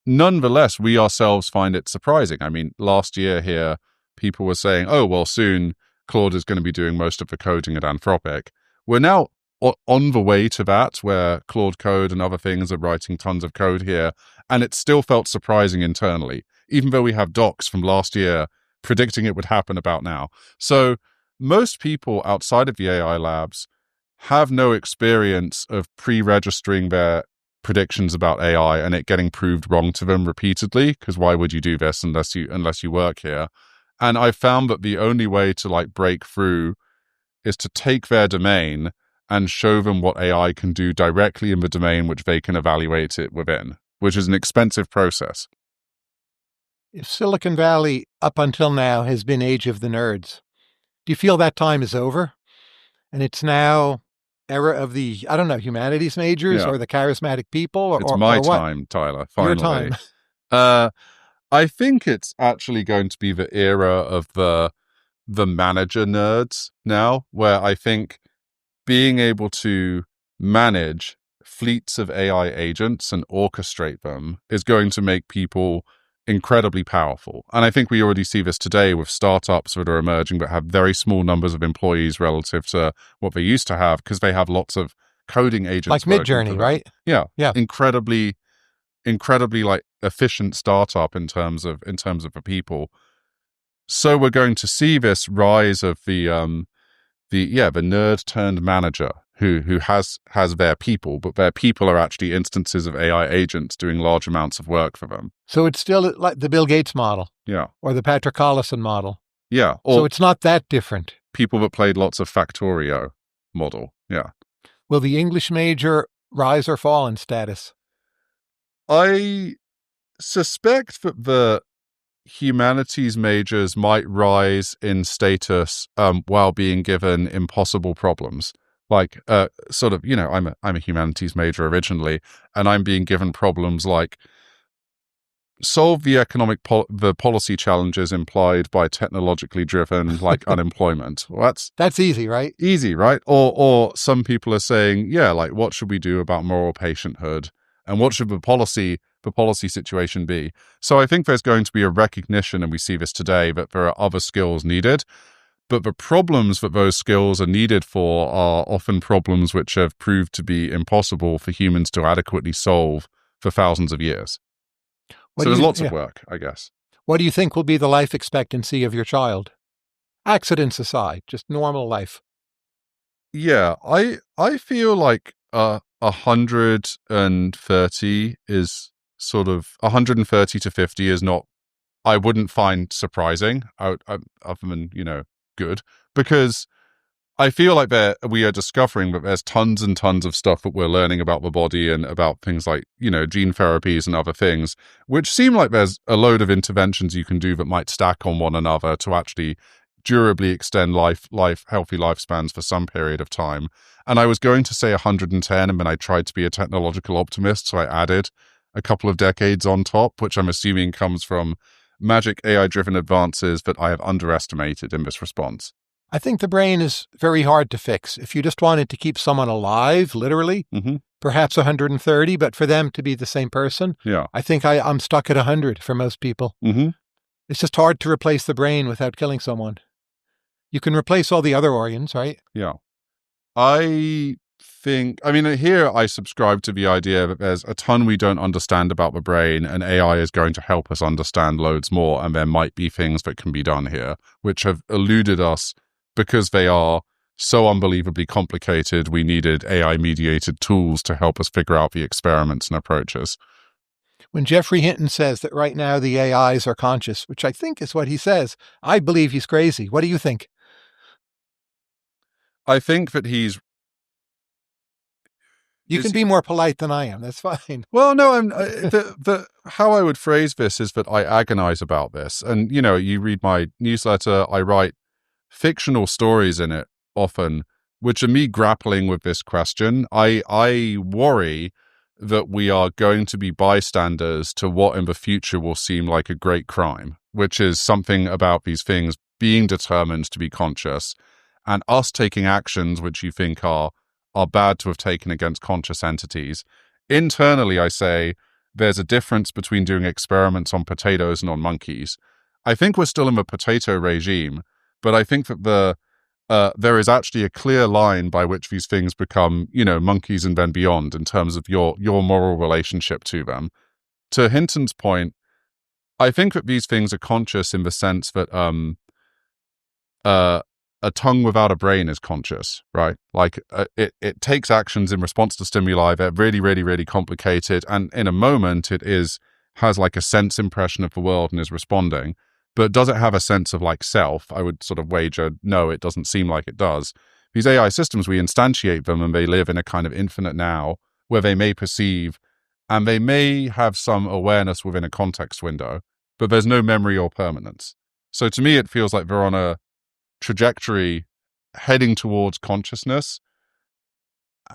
Nonetheless, we ourselves find it surprising. I mean, last year here, people were saying, oh, well, soon Claude is going to be doing most of the coding at Anthropic. We're now on the way to that, where Claude Code and other things are writing tons of code here. And it still felt surprising internally, even though we have docs from last year predicting it would happen about now. So most people outside of the AI labs have no experience of pre-registering their predictions about AI and it getting proved wrong to them repeatedly, because why would you do this unless you work here? And I found that the only way to break through is to take their domain and show them what AI can do directly in the domain which they can evaluate it within, which is an expensive process. If Silicon Valley up until now has been age of the nerds, do you feel that time is over and it's now era of the, I don't know, humanities majors or the charismatic people? It's my time, Tyler, finally. Your time. I think it's actually going to be the era of the manager nerds now, where I think being able to manage fleets of AI agents and orchestrate them is going to make people incredibly powerful. And I think we already see this today with startups that are emerging that have very small numbers of employees relative to what they used to have, because they have lots of coding agents. Like Midjourney, right? Yeah. Yeah. Incredibly efficient startup in terms of the people. So we're going to see this rise of the nerd turned manager who has their people, but their people are actually instances of AI agents doing large amounts of work for them. So it's still like the Bill Gates model. Yeah. Or the Patrick Collison model. Yeah. So it's not that different. People that played lots of Factorio model. Yeah. Will the English major rise or fall in status? I suspect that the humanities majors might rise in status while being given impossible problems. Like, sort of, I'm a humanities major originally, and I'm being given problems like solve the economic the policy challenges implied by technologically driven unemployment. Well, that's easy, right? Easy, right? Or some people are saying, what should we do about moral patienthood, and what should the policy situation be? So I think there's going to be a recognition, and we see this today, that there are other skills needed. But the problems that those skills are needed for are often problems which have proved to be impossible for humans to adequately solve for thousands of years. So there's lots of work, I guess. What do you think will be the life expectancy of your child? Accidents aside, just normal life. Yeah, I feel like 130 is sort of 130 to 50 is not, I wouldn't find surprising, other than, good, because I feel like we are discovering that there's tons and tons of stuff that we're learning about the body and about things like, gene therapies and other things, which seem like there's a load of interventions you can do that might stack on one another to actually durably extend healthy lifespans for some period of time. And I was going to say 110, and then I tried to be a technological optimist, so I added a couple of decades on top, which I'm assuming comes from magic AI-driven advances that I have underestimated in this response. I think the brain is very hard to fix. If you just wanted to keep someone alive, literally, perhaps 130, but for them to be the same person, I think I'm stuck at 100 for most people. It's just hard to replace the brain without killing someone. You can replace all the other organs, right? Yeah. I think, I mean, here I subscribe to the idea that there's a ton we don't understand about the brain, and AI is going to help us understand loads more, and there might be things that can be done here which have eluded us because they are so unbelievably complicated. We needed AI-mediated tools to help us figure out the experiments and approaches. When Jeffrey Hinton says that right now the AIs are conscious, which I think is what he says, I believe he's crazy. What do you think? I think that You can be more polite than I am. That's fine. Well, no, how I would phrase this is that I agonize about this. And, you read my newsletter, I write fictional stories in it often, which are me grappling with this question. I worry that we are going to be bystanders to what in the future will seem like a great crime, which is something about these things being determined to be conscious and us taking actions which you think are bad to have taken against conscious entities. Internally, I say there's a difference between doing experiments on potatoes and on monkeys. I think we're still in the potato regime, but I think that there is actually a clear line by which these things become, monkeys and then beyond in terms of your moral relationship to them. To Hinton's point, I think that these things are conscious in the sense that a tongue without a brain is conscious, right? Like it takes actions in response to stimuli. They're really, really, really complicated. And in a moment, has like a sense impression of the world and is responding. But does it have a sense of like self? I would sort of wager, no, it doesn't seem like it does. These AI systems, we instantiate them and they live in a kind of infinite now where they may perceive and they may have some awareness within a context window, but there's no memory or permanence. So to me, it feels like they're on a trajectory heading towards consciousness.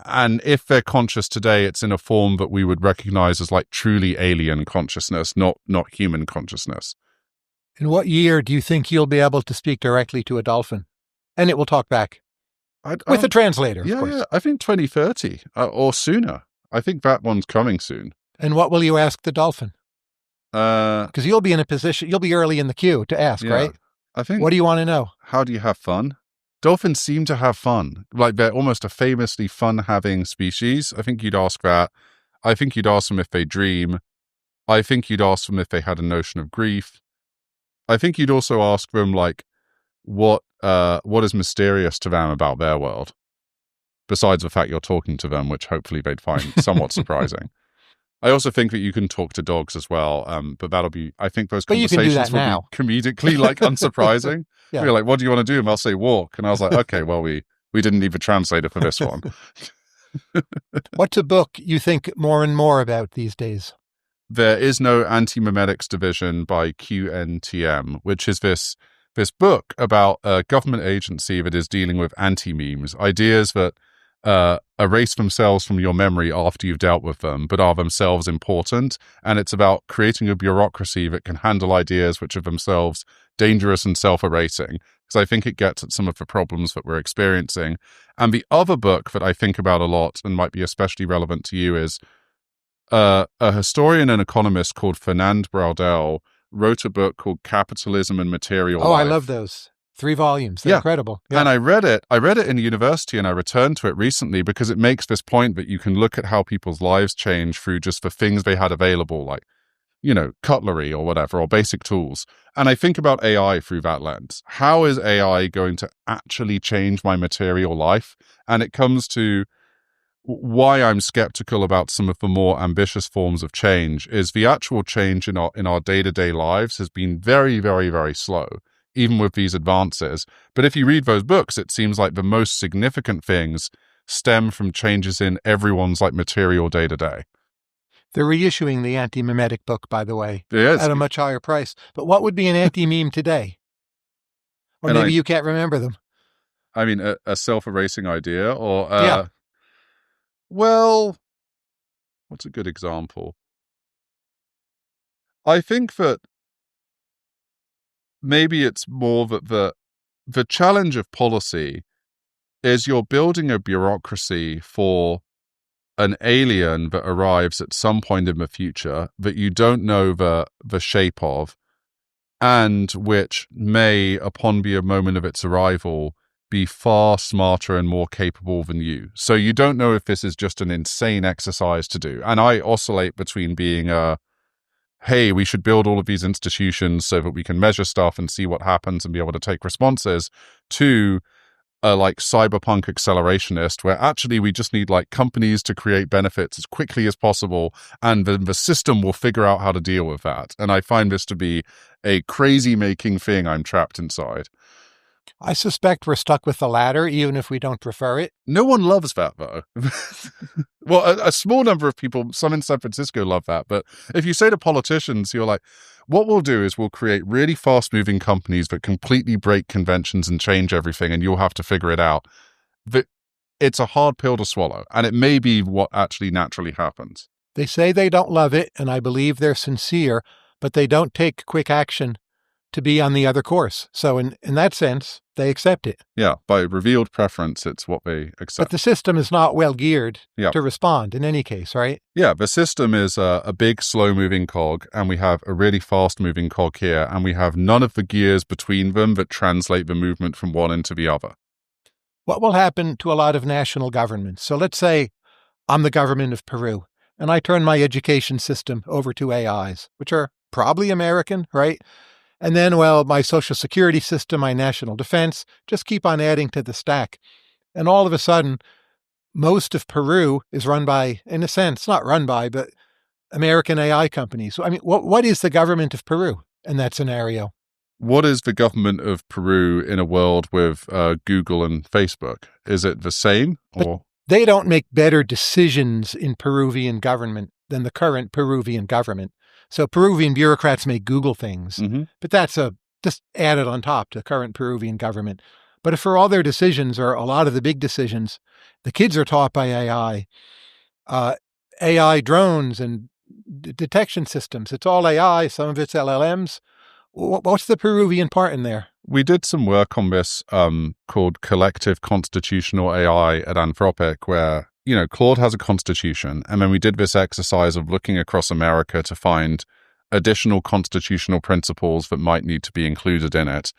And if they're conscious today, it's in a form that we would recognize as like truly alien consciousness, not human consciousness. In what year do you think you'll be able to speak directly to a dolphin? And it will talk back. With a translator, of course. Yeah, I think 2030 or sooner. I think that one's coming soon. And what will you ask the dolphin? Because you'll be in a position, you'll be early in the queue to ask, right? I think. What do you want to know? How do you have fun? Dolphins seem to have fun. Like they're almost a famously fun-having species. I think you'd ask that. I think you'd ask them if they dream. I think you'd ask them if they had a notion of grief. I think you'd also ask them like what is mysterious to them about their world, besides the fact you're talking to them, which hopefully they'd find somewhat surprising. I also think that you can talk to dogs as well, but that'll be, I think those conversations will be comedically like unsurprising. Yeah. You're like, what do you want to do? And they'll say walk. And I was like, okay, well, we didn't need a translator for this one. What's a book you think more and more about these days? There is no Anti-Memetics Division by QNTM, which is this book about a government agency that is dealing with anti-memes, ideas that erase themselves from your memory after you've dealt with them, but are themselves important. And it's about creating a bureaucracy that can handle ideas which are themselves dangerous and self-erasing, because I think it gets at some of the problems that we're experiencing. And the other book that I think about a lot and might be especially relevant to you is a historian and economist called Fernand Braudel wrote a book called Capitalism and Material Life. I love those. 3 volumes. They're incredible. Yeah. And I read it in university and I returned to it recently because it makes this point that you can look at how people's lives change through just the things they had available, like, cutlery or whatever, or basic tools. And I think about AI through that lens. How is AI going to actually change my material life? And it comes to why I'm skeptical about some of the more ambitious forms of change is the actual change in our day-to-day lives has been very, very, very slow, even with these advances. But if you read those books, it seems like the most significant things stem from changes in everyone's like material day-to-day. They're reissuing the anti-memetic book, by the way, yes, at a much higher price. But what would be an anti-meme today? Or maybe you can't remember them. I mean, a self-erasing idea or... Well, what's a good example? I think that maybe it's more that the challenge of policy is you're building a bureaucracy for an alien that arrives at some point in the future that you don't know the shape of, and which may, upon the moment of its arrival, be far smarter and more capable than you. So you don't know if this is just an insane exercise to do. And I oscillate between being hey, we should build all of these institutions so that we can measure stuff and see what happens and be able to take responses, to a like cyberpunk accelerationist where actually we just need like companies to create benefits as quickly as possible, and then the system will figure out how to deal with that. And I find this to be a crazy making thing I'm trapped inside. I suspect we're stuck with the latter, even if we don't prefer it. No one loves that, though. Well, a small number of people, some in San Francisco, love that. But if you say to politicians, you're like, what we'll do is we'll create really fast-moving companies that completely break conventions and change everything, and you'll have to figure it out. It's a hard pill to swallow, and it may be what actually naturally happens. They say they don't love it, and I believe they're sincere, but they don't take quick action to be on the other course. So in that sense, they accept it. Yeah, by revealed preference, it's what they accept. But the system is not well geared Yeah. to respond in any case, right? Yeah, the system is a big, slow-moving cog, and we have a really fast-moving cog here, and we have none of the gears between them that translate the movement from one into the other. What will happen to a lot of national governments? So let's say I'm the government of Peru, and I turn my education system over to AIs, which are probably American, right? And then, well, my social security system, my national defense, just keep on adding to the stack. And all of a sudden, most of Peru is run by, in a sense, not run by, but American AI companies. So, I mean, what is the government of Peru in that scenario? What is the government of Peru in a world with Google and Facebook? Is it the same? Or They don't make better decisions in Peruvian government than the current Peruvian government. So Peruvian bureaucrats make Google things, but that's just added on top to the current Peruvian government. But if for all their decisions, or a lot of the big decisions, the kids are taught by AI, AI drones and detection systems, it's all AI, some of it's LLMs. What's the Peruvian part in there? We did some work on this called Collective Constitutional AI at Anthropic, where Claude has a constitution, and then we did this exercise of looking across America to find additional constitutional principles that might need to be included in it.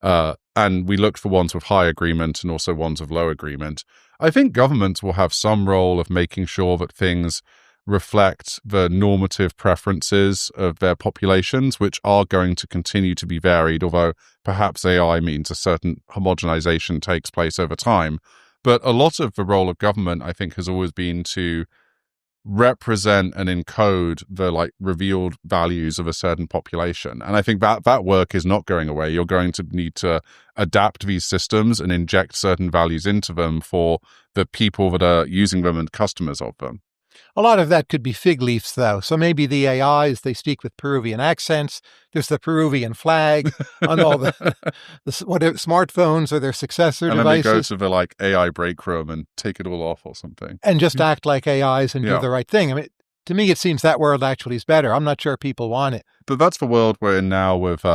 And we looked for ones with high agreement and also ones with low agreement. I think governments will have some role of making sure that things reflect the normative preferences of their populations, which are going to continue to be varied, although perhaps AI means a certain homogenization takes place over time. But a lot of the role of government, I think, has always been to represent and encode the revealed values of a certain population. And I think that work is not going away. You're going to need to adapt these systems and inject certain values into them for the people that are using them and customers of them. A lot of that could be fig leaves, though. So maybe the AIs, they speak with Peruvian accents. There's the Peruvian flag on all the smartphones or their successor and devices. And then they go to the AI break room and take it all off or something. And just act like AIs and do the right thing. I mean, to me, it seems that world actually is better. I'm not sure people want it. But that's the world we're in now with,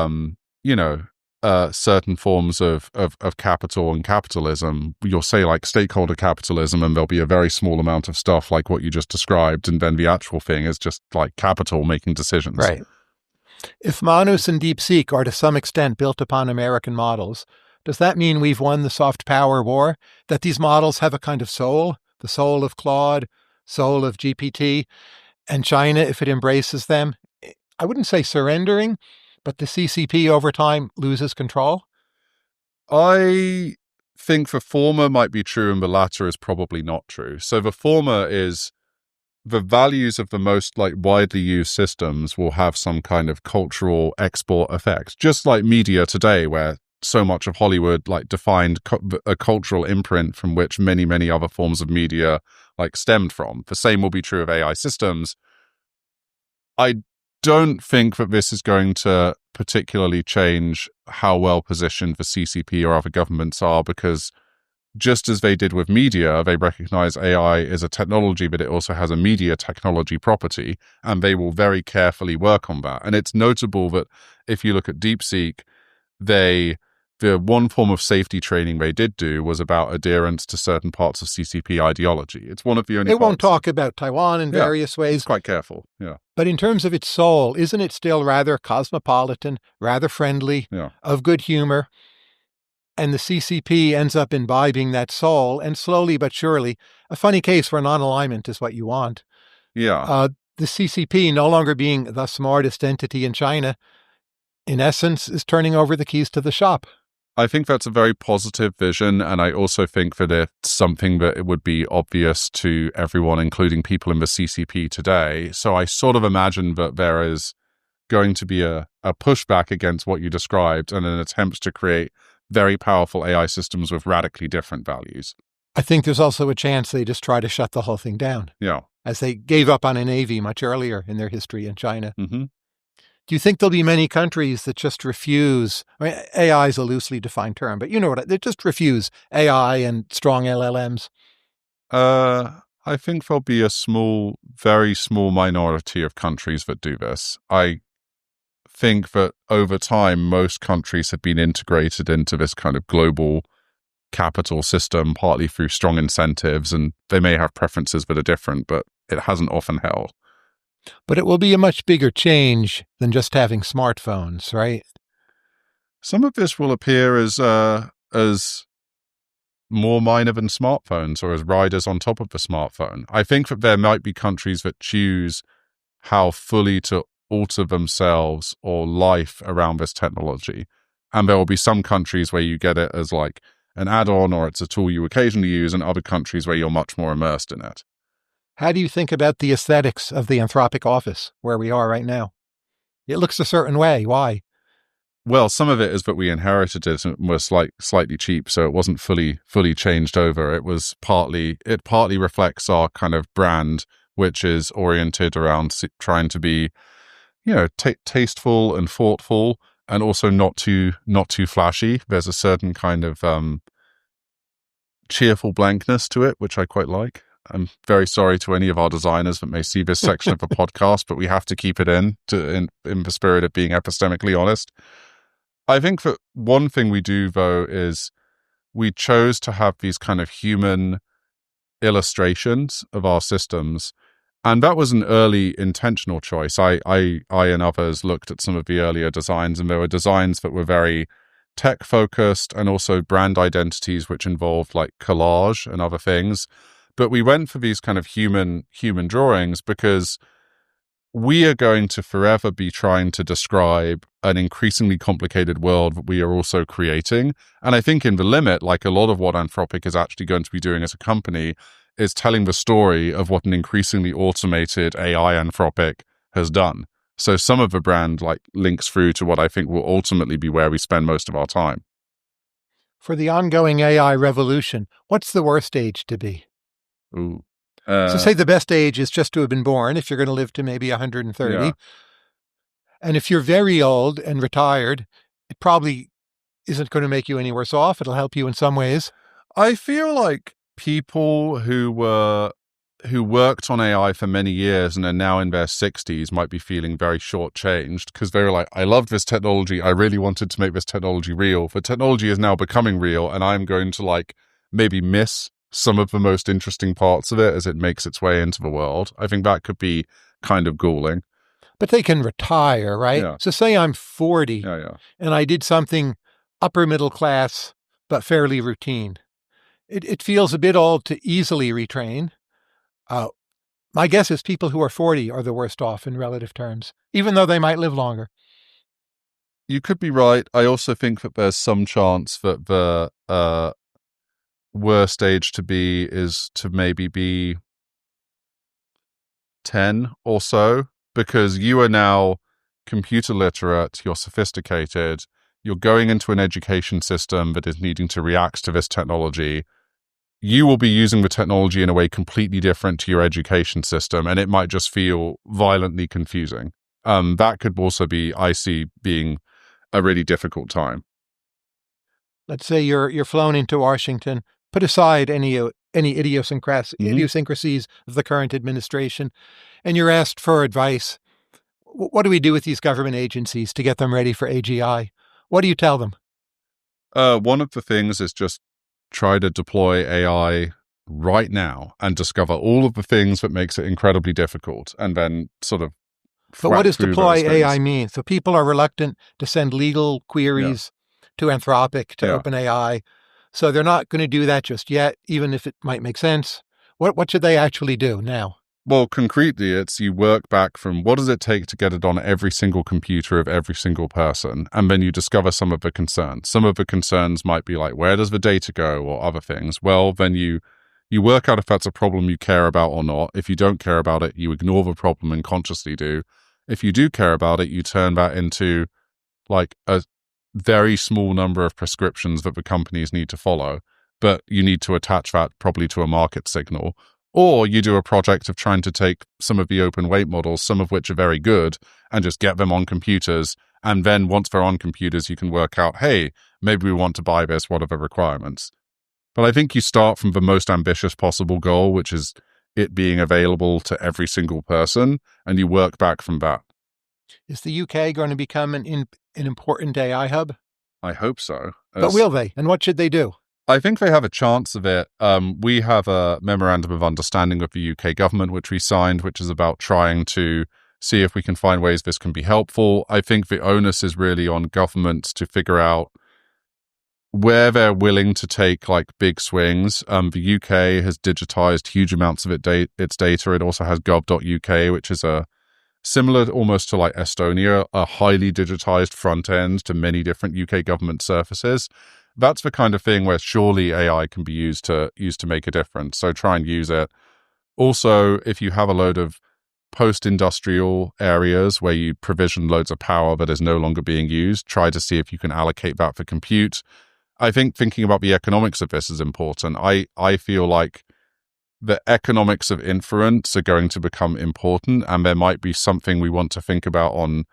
certain forms of capital and capitalism. You'll say stakeholder capitalism, and there'll be a very small amount of stuff like what you just described, and then the actual thing is just capital making decisions. Right. If Manus and DeepSeek are to some extent built upon American models, does that mean we've won the soft power war? That these models have a kind of soul, the soul of Claude, soul of GPT, and China, if it embraces them, I wouldn't say surrendering, but the CCP over time loses control? I think the former might be true and the latter is probably not true. So the former is the values of the most widely used systems will have some kind of cultural export effect. Just like media today, where so much of Hollywood defined a cultural imprint from which many, many other forms of media stemmed from. The same will be true of AI systems. I don't think that this is going to particularly change how well positioned the CCP or other governments are, because just as they did with media, they recognize AI is a technology, but it also has a media technology property, and they will very carefully work on that. And it's notable that if you look at DeepSeek, the one form of safety training they did do was about adherence to certain parts of CCP ideology. It's one of the only They won't talk about Taiwan in various ways. It's quite careful, yeah. But in terms of its soul, isn't it still rather cosmopolitan, rather friendly, of good humor? And the CCP ends up imbibing that soul, and slowly but surely, a funny case where non-alignment is what you want. Yeah. The CCP, no longer being the smartest entity in China, in essence, is turning over the keys to the shop. I think that's a very positive vision, and I also think that it's something that it would be obvious to everyone, including people in the CCP today. So I sort of imagine that there is going to be a pushback against what you described and an attempt to create very powerful AI systems with radically different values. I think there's also a chance they just try to shut the whole thing down. Yeah. As they gave up on a navy much earlier in their history in China. Mm-hmm. Do you think there'll be many countries that just refuse? I mean, AI is a loosely defined term, but you know what? They just refuse AI and strong LLMs. I think there'll be a very small minority of countries that do this. I think that over time, most countries have been integrated into this kind of global capital system, partly through strong incentives, and they may have preferences that are different, but it hasn't often held. But it will be a much bigger change than just having smartphones, right? Some of this will appear as more minor than smartphones or as riders on top of the smartphone. I think that there might be countries that choose how fully to alter themselves or life around this technology. And there will be some countries where you get it as like an add-on or it's a tool you occasionally use, and other countries where you're much more immersed in it. How do you think about the aesthetics of the Anthropic office where we are right now? It looks a certain way. Why? Well, some of it is that we inherited it and it was slightly cheap, so it wasn't fully changed over. It partly reflects our kind of brand, which is oriented around trying to be, tasteful and thoughtful, and also not too flashy. There's a certain kind of cheerful blankness to it, which I quite like. I'm very sorry to any of our designers that may see this section of the podcast, but we have to keep it in the spirit of being epistemically honest. I think that one thing we do, though, is we chose to have these kind of human illustrations of our systems. And that was an early intentional choice. I and others looked at some of the earlier designs, and there were designs that were very tech-focused and also brand identities which involved like collage and other things. But we went for these kind of human drawings because we are going to forever be trying to describe an increasingly complicated world that we are also creating. And I think in the limit, like a lot of what Anthropic is actually going to be doing as a company is telling the story of what an increasingly automated AI Anthropic has done. So some of the brand like links through to what I think will ultimately be where we spend most of our time. For the ongoing AI revolution, what's the worst age to be? Ooh. So say the best age is just to have been born, if you're going to live to maybe 130. Yeah. And if you're very old and retired, it probably isn't going to make you any worse off. It'll help you in some ways. I feel like people who worked on AI for many years and are now in their 60s might be feeling very shortchanged because they were like, I loved this technology. I really wanted to make this technology real. The technology is now becoming real, and I'm going to like maybe miss some of the most interesting parts of it as it makes its way into the world. I think that could be kind of galling. But they can retire, right? Yeah. So say I'm 40 Yeah. and I did something upper middle class, but fairly routine. It feels a bit old to easily retrain. My guess is people who are 40 are the worst off in relative terms, even though they might live longer. You could be right. I also think that there's some chance that the worst age to be is to maybe be 10 or so, because you are now computer literate, you're sophisticated, you're going into an education system that is needing to react to this technology. You will be using the technology in a way completely different to your education system, and it might just feel violently confusing. That could also be, I see, being a really difficult time. Let's say you're flown into Washington. Put aside any idiosyncrasies of the current administration, and you're asked for advice. What do we do with these government agencies to get them ready for AGI? What do you tell them? One of the things is just try to deploy AI right now and discover all of the things that makes it incredibly difficult, and then sort of. But what does deploy AI mean? So people are reluctant to send legal queries to Anthropic, to Yeah. OpenAI. So they're not going to do that just yet, even if it might make sense. What should they actually do now? Well, concretely, it's you work back from what does it take to get it on every single computer of every single person, and then you discover some of the concerns. Some of the concerns might be like, where does the data go, or other things. Well, then you work out if that's a problem you care about or not. If you don't care about it, you ignore the problem and consciously do. If you do care about it, you turn that into like a very small number of prescriptions that the companies need to follow, but you need to attach that probably to a market signal. Or you do a project of trying to take some of the open weight models, some of which are very good, and just get them on computers. And then once they're on computers, you can work out, hey, maybe we want to buy this. What are the requirements? But I think you start from the most ambitious possible goal, which is it being available to every single person, and you work back from that. Is the UK going to become an important AI hub? I hope so. But will they? And what should they do? I think they have a chance of it. We have a memorandum of understanding with the UK government, which we signed, which is about trying to see if we can find ways this can be helpful. I think the onus is really on governments to figure out where they're willing to take like big swings. The UK has digitized huge amounts of its data. It also has gov.uk, which is a similar almost to like Estonia, a highly digitized front end to many different UK government services. That's the kind of thing where surely AI can be used to make a difference. So try and use it. Also, if you have a load of post-industrial areas where you provision loads of power that is no longer being used, try to see if you can allocate that for compute. I think thinking about the economics of this is important. I feel like the economics of inference are going to become important, and there might be something we want to think about on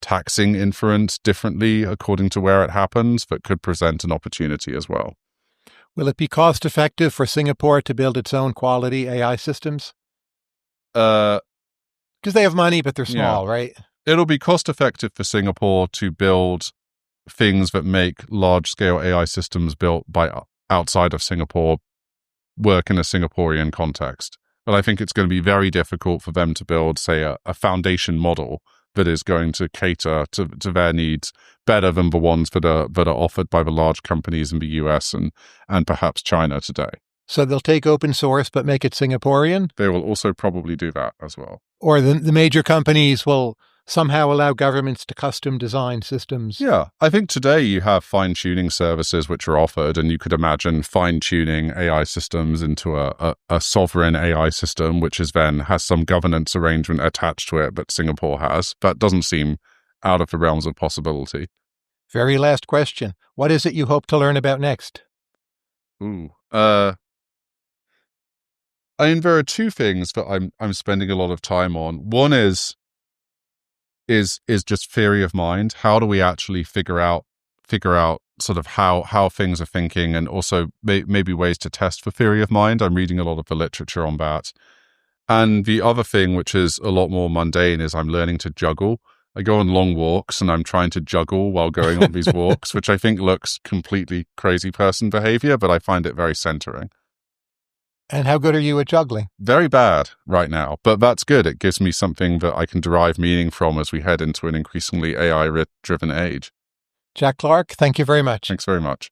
taxing inference differently according to where it happens that could present an opportunity as well. Will it be cost effective for Singapore to build its own quality AI systems? Because they have money, but they're small, right? It'll be cost effective for Singapore to build things that make large scale AI systems built by outside of Singapore work in a Singaporean context. But I think it's going to be very difficult for them to build, say, a foundation model that is going to cater to their needs better than the ones that are offered by the large companies in the US and perhaps China today. So they'll take open source but make it Singaporean? They will also probably do that as well. Or the major companies will somehow allow governments to custom design systems. Yeah, I think today you have fine-tuning services which are offered, and you could imagine fine-tuning AI systems into a sovereign AI system, which is then has some governance arrangement attached to it that Singapore has. That doesn't seem out of the realms of possibility. Very last question. What is it you hope to learn about next? I mean, there are two things that I'm spending a lot of time on. One is just theory of mind. How do we actually figure out sort of how things are thinking, and also maybe ways to test for theory of mind. I'm reading a lot of the literature on that. And the other thing, which is a lot more mundane, is I'm learning to juggle. I go on long walks and I'm trying to juggle while going on these walks, which I think looks completely crazy person behavior, but I find it very centering. And how good are you at juggling? Very bad right now, but that's good. It gives me something that I can derive meaning from as we head into an increasingly AI-driven age. Jack Clark, thank you very much. Thanks very much.